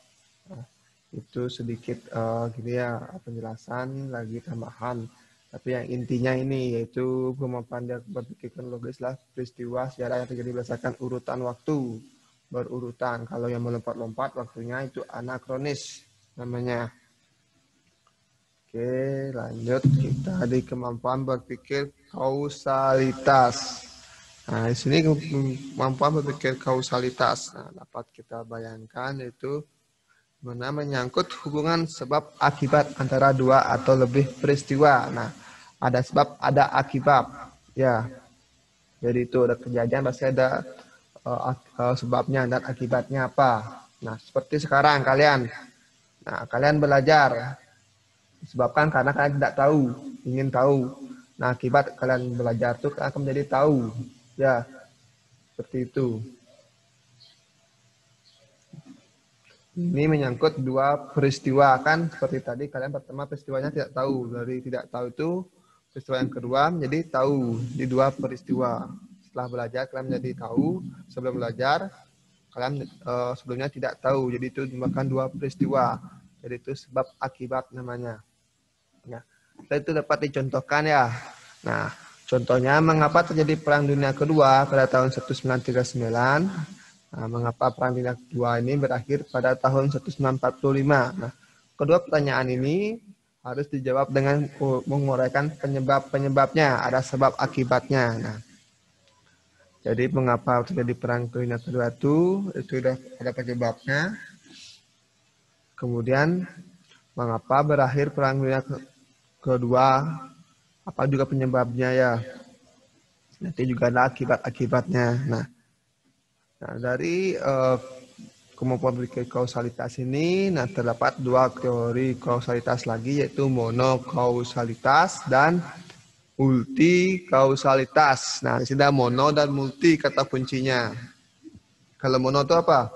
Nah, itu sedikit gini ya penjelasan lagi tambahan. Tapi yang intinya ini yaitu kemampuan dia berpikir kronologis lah peristiwa sejarah yang terjadi berdasarkan urutan waktu berurutan. Kalau yang melompat-lompat waktunya itu anakronis namanya. Oke, lanjut kita di kemampuan berpikir kausalitas. Nah, di sini kemampuan berpikir kausalitas. Nah, dapat kita bayangkan yaitu mana menyangkut hubungan sebab akibat antara dua atau lebih peristiwa. Nah, ada sebab, ada akibat. Ya, jadi itu ada kejadian, pasti ada sebabnya dan akibatnya apa. Nah, seperti sekarang kalian. Nah, kalian belajar. Disebabkan karena kalian tidak tahu, ingin tahu. Nah, akibat kalian belajar itu akan menjadi tahu. Ya, seperti itu. Ini menyangkut dua peristiwa kan seperti tadi kalian pertama peristiwanya tidak tahu, dari tidak tahu itu peristiwa yang kedua menjadi tahu di dua peristiwa. Setelah belajar kalian menjadi tahu, sebelum belajar kalian sebelumnya tidak tahu, jadi itu merupakan dua peristiwa. Jadi itu sebab akibat namanya. Nah, itu dapat dicontohkan ya. Nah, contohnya mengapa terjadi Perang Dunia Kedua pada tahun 1939. Nah, mengapa Perang Dunia Kedua ini berakhir pada tahun 1945? Nah, kedua pertanyaan ini harus dijawab dengan menguraikan penyebab-penyebabnya, ada sebab akibatnya. Nah, jadi mengapa terjadi Perang Dunia Kedua itu sudah ada penyebabnya. Kemudian mengapa berakhir Perang Dunia Kedua, apa juga penyebabnya ya. Nanti juga ada akibat-akibatnya. Nah, dari kemampuan berpikir kausalitas ini, nah terdapat dua teori kausalitas lagi, yaitu monokausalitas dan multikausalitas. Nah, di sini ada mono dan multi kata kuncinya. Kalau mono itu apa?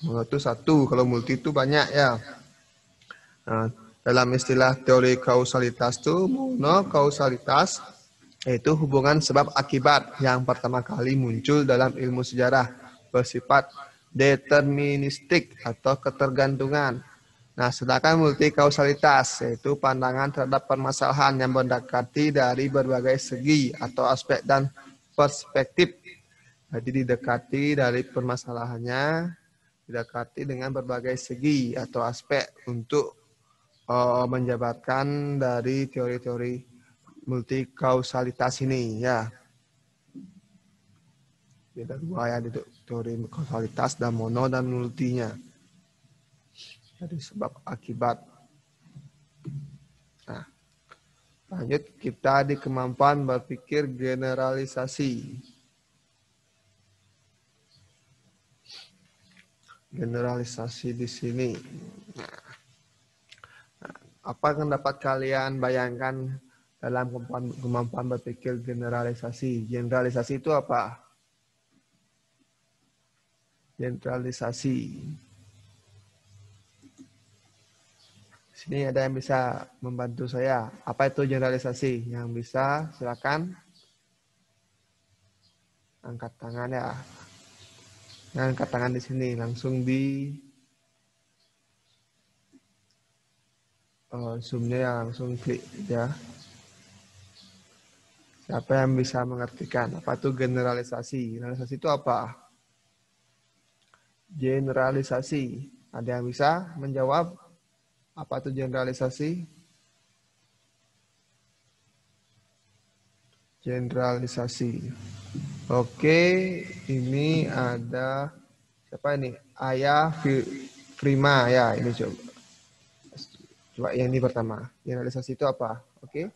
Mono itu satu, kalau multi itu banyak ya. Nah, dalam istilah teori kausalitas itu, monokausalitas yaitu hubungan sebab akibat yang pertama kali muncul dalam ilmu sejarah, bersifat deterministik atau ketergantungan. Nah, sedangkan multikausalitas yaitu pandangan terhadap permasalahan yang mendekati dari berbagai segi atau aspek dan perspektif. Jadi didekati dari permasalahannya, didekati dengan berbagai segi atau aspek untuk menjabarkan dari teori-teori multikausalitas ini ya. Ada dua ya, teori kausalitas dan mono dan multinya. Dari sebab akibat. Nah, lanjut kita di kemampuan berpikir generalisasi. Generalisasi di sini. Nah, apa yang dapat kalian bayangkan dalam kemampuan berpikir generalisasi? Generalisasi itu apa? Generalisasi. Sini ada yang bisa membantu saya. Apa itu generalisasi? Yang bisa silakan angkat tangan ya. Nah, angkat tangan di sini langsung di zoom-nya ya, langsung klik ya. Siapa yang bisa mengertikan apa itu generalisasi? Generalisasi itu apa? Generalisasi. Ada yang bisa menjawab? Apa itu generalisasi? Generalisasi. Oke, ini ada siapa ini? Ayah Prima ya, ini coba. Coba yang ini pertama. Generalisasi itu apa? Oke.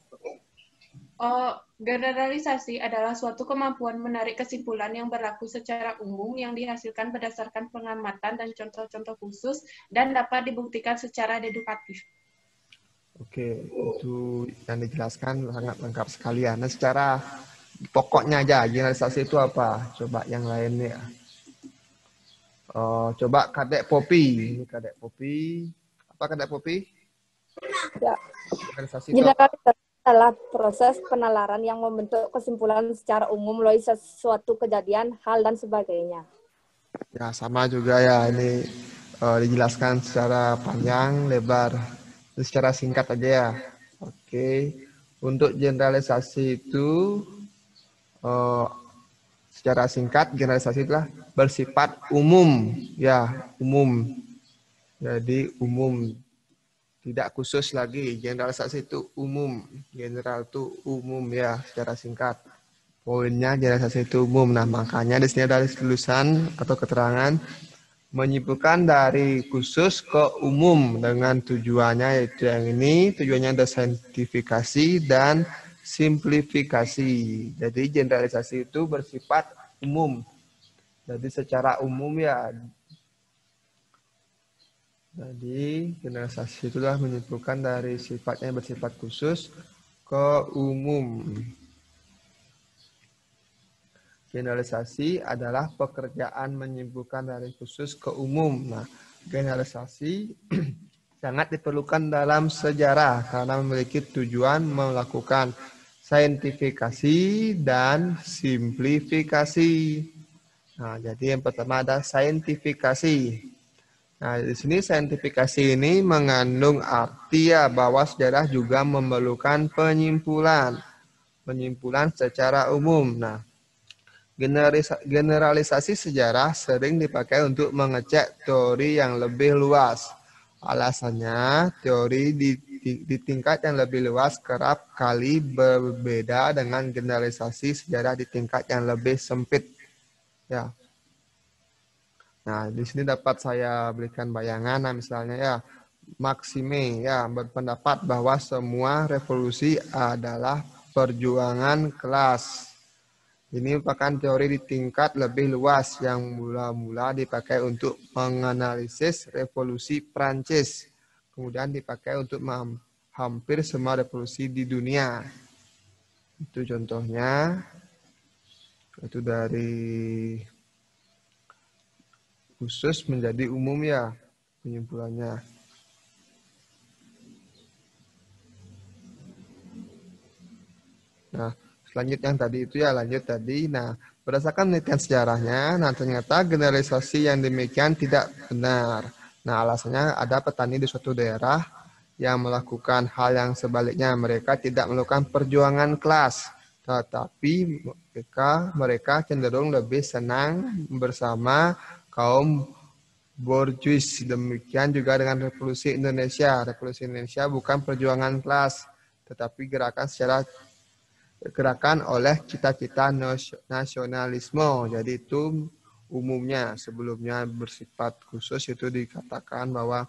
Generalisasi adalah suatu kemampuan menarik kesimpulan yang berlaku secara umum yang dihasilkan berdasarkan pengamatan dan contoh-contoh khusus dan dapat dibuktikan secara deduktif. Oke, itu yang dijelaskan sangat lengkap sekali ya. Nah, secara pokoknya aja, generalisasi itu apa? Coba yang lainnya. Coba Kadek Popi. Ini Kadek Popi. Apa Kadek Popi? Ya. Generalisasi itu Generalisasi adalah proses penalaran yang membentuk kesimpulan secara umum melalui sesuatu kejadian, hal, dan sebagainya. ya sama juga ya. Ini dijelaskan secara panjang, lebar. Secara singkat aja ya. Oke. Untuk generalisasi itu secara singkat generalisasi itulah bersifat umum ya, umum. Jadi umum. Tidak khusus lagi, generalisasi itu umum. General itu umum ya, secara singkat. Poinnya generalisasi itu umum. Nah, makanya di sini ada tulisan atau keterangan menyimpulkan dari khusus ke umum dengan tujuannya yaitu yang ini, tujuannya ada saintifikasi dan simplifikasi. Jadi generalisasi itu bersifat umum. Jadi secara umum ya. Jadi generalisasi itulah menyimpulkan dari sifatnya bersifat khusus ke umum. Generalisasi adalah pekerjaan menyimpulkan dari khusus ke umum. Nah, generalisasi sangat diperlukan dalam sejarah karena memiliki tujuan melakukan saintifikasi dan simplifikasi. Nah, jadi yang pertama ada saintifikasi. Nah, di sini saintifikasi ini mengandung arti ya bahwa sejarah juga memerlukan penyimpulan secara umum. Nah, generalisasi sejarah sering dipakai untuk mengecek teori yang lebih luas. Alasannya, teori di tingkat yang lebih luas kerap kali berbeda dengan generalisasi sejarah di tingkat yang lebih sempit. Ya. Nah, di sini dapat saya berikan bayangan, nah, misalnya ya, Maxime ya berpendapat bahwa semua revolusi adalah perjuangan kelas. Ini merupakan teori di tingkat lebih luas yang mula-mula dipakai untuk menganalisis revolusi Prancis. Kemudian dipakai untuk hampir semua revolusi di dunia. Itu contohnya. Itu dari khusus menjadi umum ya penyimpulannya. Nah, selanjutnya yang tadi itu ya lanjut tadi. Nah, berdasarkan penelitian sejarahnya, nah ternyata generalisasi yang demikian tidak benar. Nah, alasannya ada petani di suatu daerah yang melakukan hal yang sebaliknya. Mereka tidak melakukan perjuangan kelas, tetapi mereka cenderung lebih senang bersama kaum borjuis. Demikian juga dengan Revolusi Indonesia. Revolusi Indonesia bukan perjuangan kelas, tetapi gerakan oleh cita-cita nasionalisme. Jadi itu umumnya, sebelumnya bersifat khusus itu dikatakan bahwa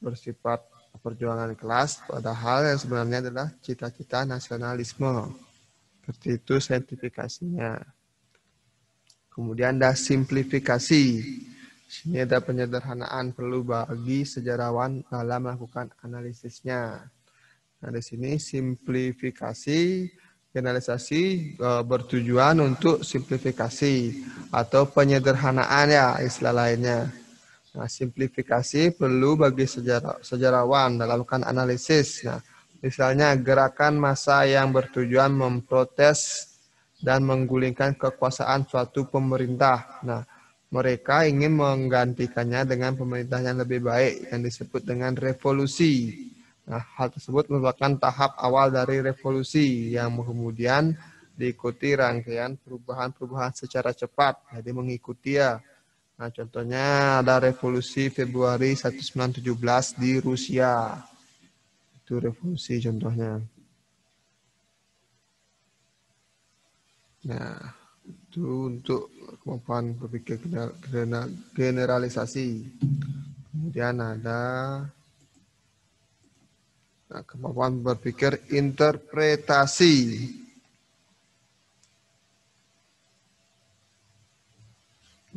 bersifat perjuangan kelas, padahal yang sebenarnya adalah cita-cita nasionalisme. Seperti itu saintifikasinya. Kemudian ada simplifikasi. Sini ada penyederhanaan perlu bagi sejarawan dalam melakukan analisisnya. Nah, di sini simplifikasi, generalisasi bertujuan untuk simplifikasi atau penyederhanaan ya istilah lainnya. Nah, simplifikasi perlu bagi sejarawan dalam melakukan analisis. Nah, misalnya gerakan massa yang bertujuan memprotes dan menggulingkan kekuasaan suatu pemerintah. Nah, mereka ingin menggantikannya dengan pemerintah yang lebih baik yang disebut dengan revolusi. Nah, hal tersebut merupakan tahap awal dari revolusi yang kemudian diikuti rangkaian perubahan-perubahan secara cepat. Jadi mengikuti ya. Nah, contohnya ada revolusi Februari 1917 di Rusia. Itu revolusi contohnya. Nah, itu untuk kemampuan berpikir generalisasi. Kemudian ada kemampuan berpikir interpretasi.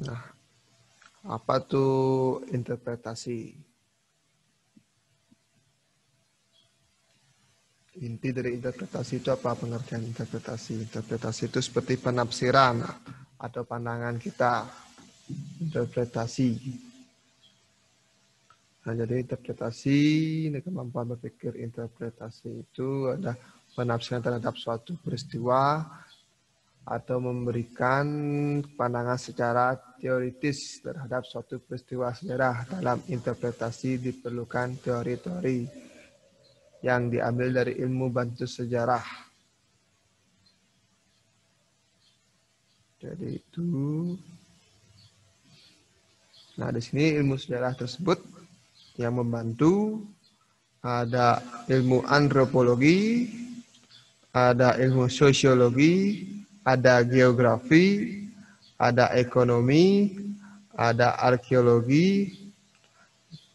Nah, apa tuh interpretasi? Inti dari interpretasi itu apa pengertian interpretasi? Interpretasi itu seperti penafsiran atau pandangan kita. Interpretasi. Nah, jadi interpretasi, kemampuan berpikir interpretasi itu ada penafsiran terhadap suatu peristiwa atau memberikan pandangan secara teoritis terhadap suatu peristiwa sejarah. Dalam interpretasi diperlukan teori-teori yang diambil dari ilmu bantu sejarah. Jadi itu. Nah, di sini ilmu sejarah tersebut yang membantu ada ilmu antropologi, ada ilmu sosiologi, ada geografi, ada ekonomi, ada arkeologi,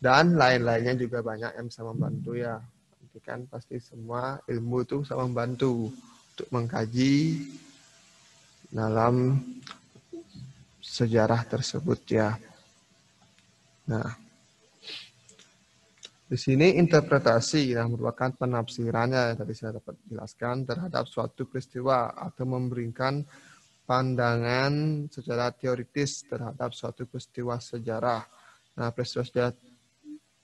dan lain-lainnya juga banyak yang bisa membantu ya. Nanti kan pasti semua ilmu itu bisa membantu untuk mengkaji dalam sejarah tersebut ya. Nah, di sini interpretasi yang merupakan penafsirannya tadi saya dapat jelaskan terhadap suatu peristiwa atau memberikan pandangan secara teoritis terhadap suatu peristiwa sejarah. Nah, peristiwa sejarah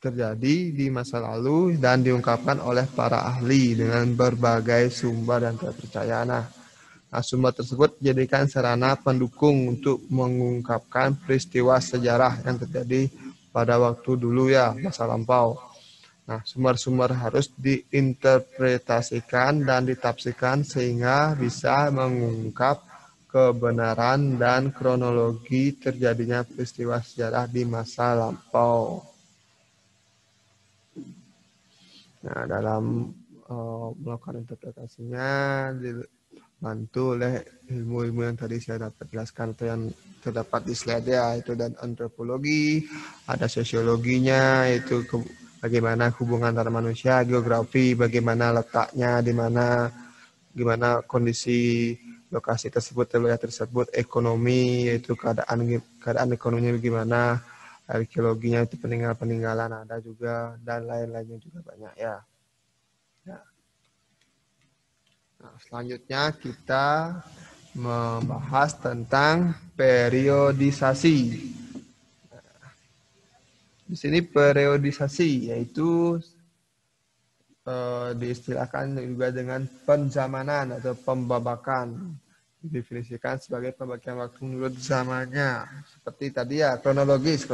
terjadi di masa lalu dan diungkapkan oleh para ahli dengan berbagai sumber dan terpercaya. Nah, sumber tersebut dijadikan sarana pendukung untuk mengungkapkan peristiwa sejarah yang terjadi pada waktu dulu ya, masa lampau. Nah, sumber-sumber harus diinterpretasikan dan ditafsirkan sehingga bisa mengungkap kebenaran dan kronologi terjadinya peristiwa sejarah di masa lampau. Nah, dalam melakukan interpretasinya dibantu oleh ilmu-ilmu yang tadi saya dapat jelaskan atau yang terdapat di slide ya, itu dan antropologi, ada sosiologinya, itu bagaimana hubungan antara manusia, geografi, bagaimana letaknya, di mana, gimana kondisi lokasi tersebut, wilayah tersebut, ekonomi, yaitu keadaan ekonominya bagaimana, arkeologinya itu peninggalan ada juga, dan lain-lainnya juga banyak ya. Nah, selanjutnya kita membahas tentang periodisasi. Di sini periodisasi yaitu diistilahkan juga dengan penzamanan atau pembabakan. didefinisikan sebagai pembagian waktu menurut zamannya. Seperti tadi ya, kronologis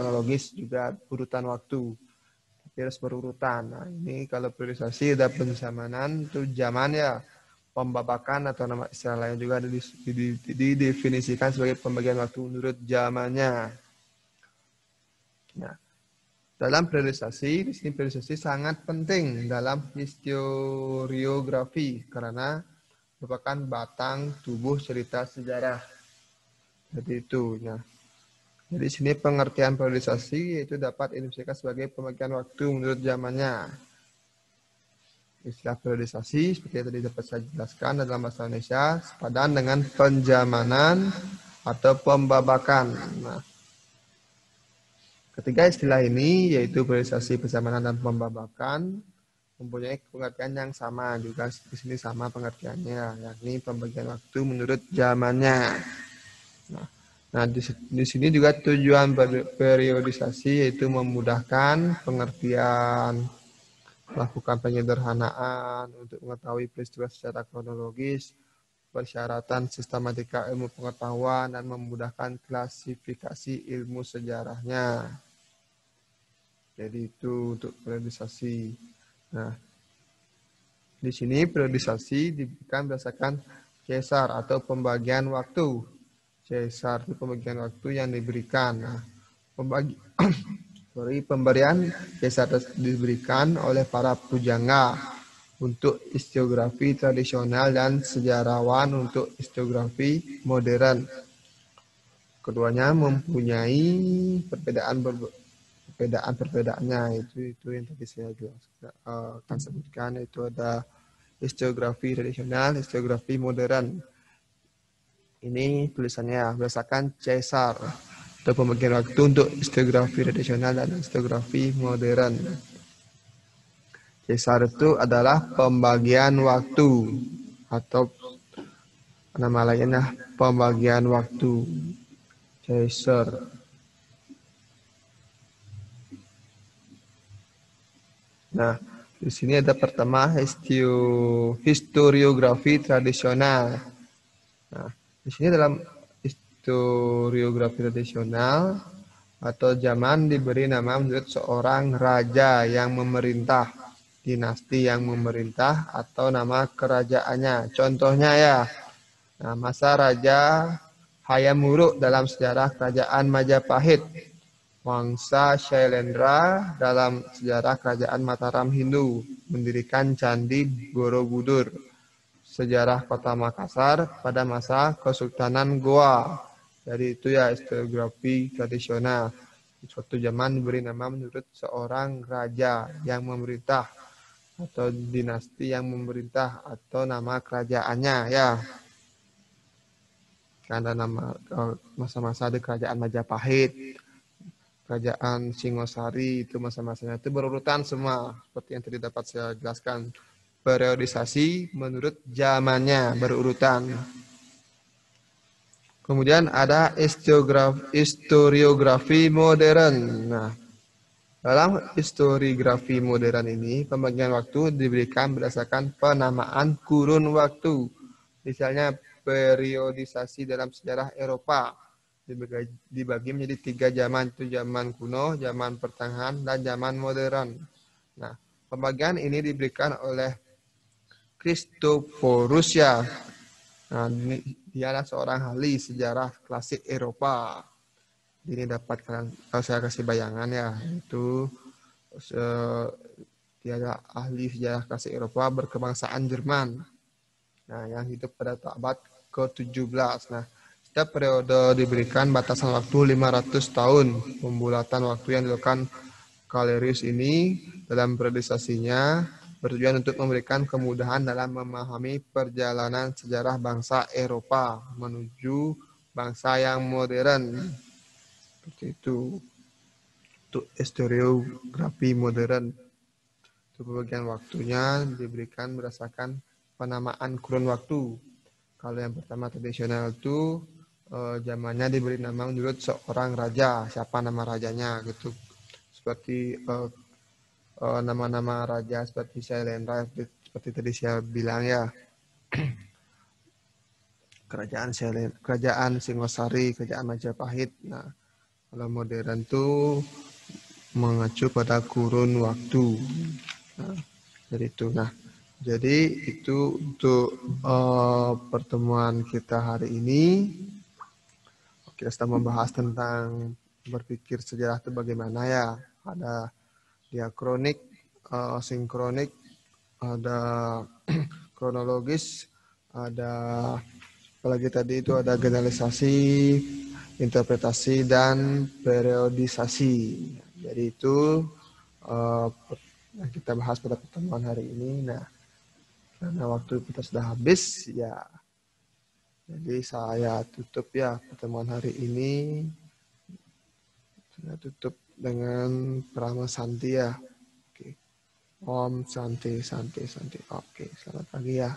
juga urutan waktu. Tapi harus berurutan. Nah, ini kalau priorisasi ada penjamanan itu zaman ya, pembabakan atau nama istilah lain juga didefinisikan sebagai pembagian waktu menurut zamannya. Nah, dalam priorisasi, di sini priorisasi sangat penting dalam historiografi karena merupakan batang tubuh cerita sejarah. Jadi itu. Nah, jadi sini pengertian priorisasi yaitu dapat didefinisikan sebagai pembagian waktu menurut zamannya. Istilah priorisasi seperti yang tadi dapat saya jelaskan dalam bahasa Indonesia sepadan dengan penjamanan atau pembabakan. Nah, ketiga istilah ini yaitu priorisasi, penjamanan, dan pembabakan mempunyai pengertian yang sama juga di sini sama pengertiannya, yakni pembagian waktu menurut zamannya. Nah di sini juga tujuan periodisasi yaitu memudahkan pengertian, melakukan penyederhanaan untuk mengetahui peristiwa secara kronologis, persyaratan sistematika ilmu pengetahuan, dan memudahkan klasifikasi ilmu sejarahnya. Jadi itu untuk periodisasi. Nah, di sini periodisasi diberikan berdasarkan Caesar atau pembagian waktu. Caesar itu pembagian waktu yang diberikan. Nah, pemberian Caesar diberikan oleh para pujangga untuk historiografi tradisional dan sejarawan untuk historiografi modern. Keduanya mempunyai perbedaannya itu yang tadi saya akan sebutkan, yaitu ada historiografi tradisional, historiografi modern. Ini tulisannya berdasarkan Caesar atau pembagian waktu untuk historiografi tradisional dan historiografi modern. Caesar itu adalah pembagian waktu atau nama lainnya pembagian waktu. Caesar. Nah, di sini ada pertama historiografi tradisional. Nah, di sini dalam historiografi tradisional atau zaman diberi nama menurut seorang raja yang memerintah, dinasti yang memerintah, atau nama kerajaannya. Contohnya ya, nah, masa Raja Hayam Wuruk dalam sejarah kerajaan Majapahit. Wangsa Shailendra dalam sejarah kerajaan Mataram Hindu mendirikan Candi Borobudur. Sejarah kota Makassar pada masa Kesultanan Goa. Jadi itu ya historiografi tradisional. Suatu zaman diberi nama menurut seorang raja yang memerintah atau dinasti yang memerintah atau nama kerajaannya ya. Karena nama masa-masa ada kerajaan Majapahit, kerajaan Singosari, itu masa-masanya itu berurutan semua seperti yang tadi dapat saya jelaskan. Periodisasi menurut zamannya berurutan. Kemudian ada historiografi modern. Nah, dalam historiografi modern ini pembagian waktu diberikan berdasarkan penamaan kurun waktu. Misalnya periodisasi dalam sejarah Eropa dibagi menjadi 3 zaman, itu zaman kuno, zaman pertengahan, dan zaman modern. Nah, pembagian ini diberikan oleh Christophorus ya. Nah, dia adalah seorang ahli sejarah klasik Eropa. Ini dapat saya kasih bayangan ya, itu dia adalah ahli sejarah klasik Eropa berkebangsaan Jerman. Nah, yang hidup pada abad ke-17. Nah, setiap periode diberikan batasan waktu 500 tahun. Pembulatan waktu yang dilakukan Caelerius ini dalam periodisasinya bertujuan untuk memberikan kemudahan dalam memahami perjalanan sejarah bangsa Eropa menuju bangsa yang modern. Seperti itu. Untuk historiografi modern. Untuk pembagian waktunya diberikan berdasarkan penamaan kurun waktu. Kalau yang pertama tradisional itu zamannya diberi nama menurut seorang raja, siapa nama rajanya gitu. Seperti nama-nama raja seperti Shailendra, seperti tadi saya bilang ya. kerajaan Singosari, kerajaan Majapahit. Nah, kalau modern tuh mengacu pada kurun waktu. Nah, jadi itu. Nah, jadi itu untuk pertemuan kita hari ini. Kita sedang membahas tentang berpikir sejarah itu bagaimana ya. Ada diakronik, sinkronik, ada kronologis, ada apalagi tadi itu ada generalisasi, interpretasi, dan periodisasi. Jadi itu kita bahas pada pertemuan hari ini. Nah, karena waktu kita sudah habis, ya jadi saya tutup ya pertemuan hari ini. Saya tutup dengan Prama Santi ya. Oke. Om Santi Santi Santi. Oke, selamat pagi ya.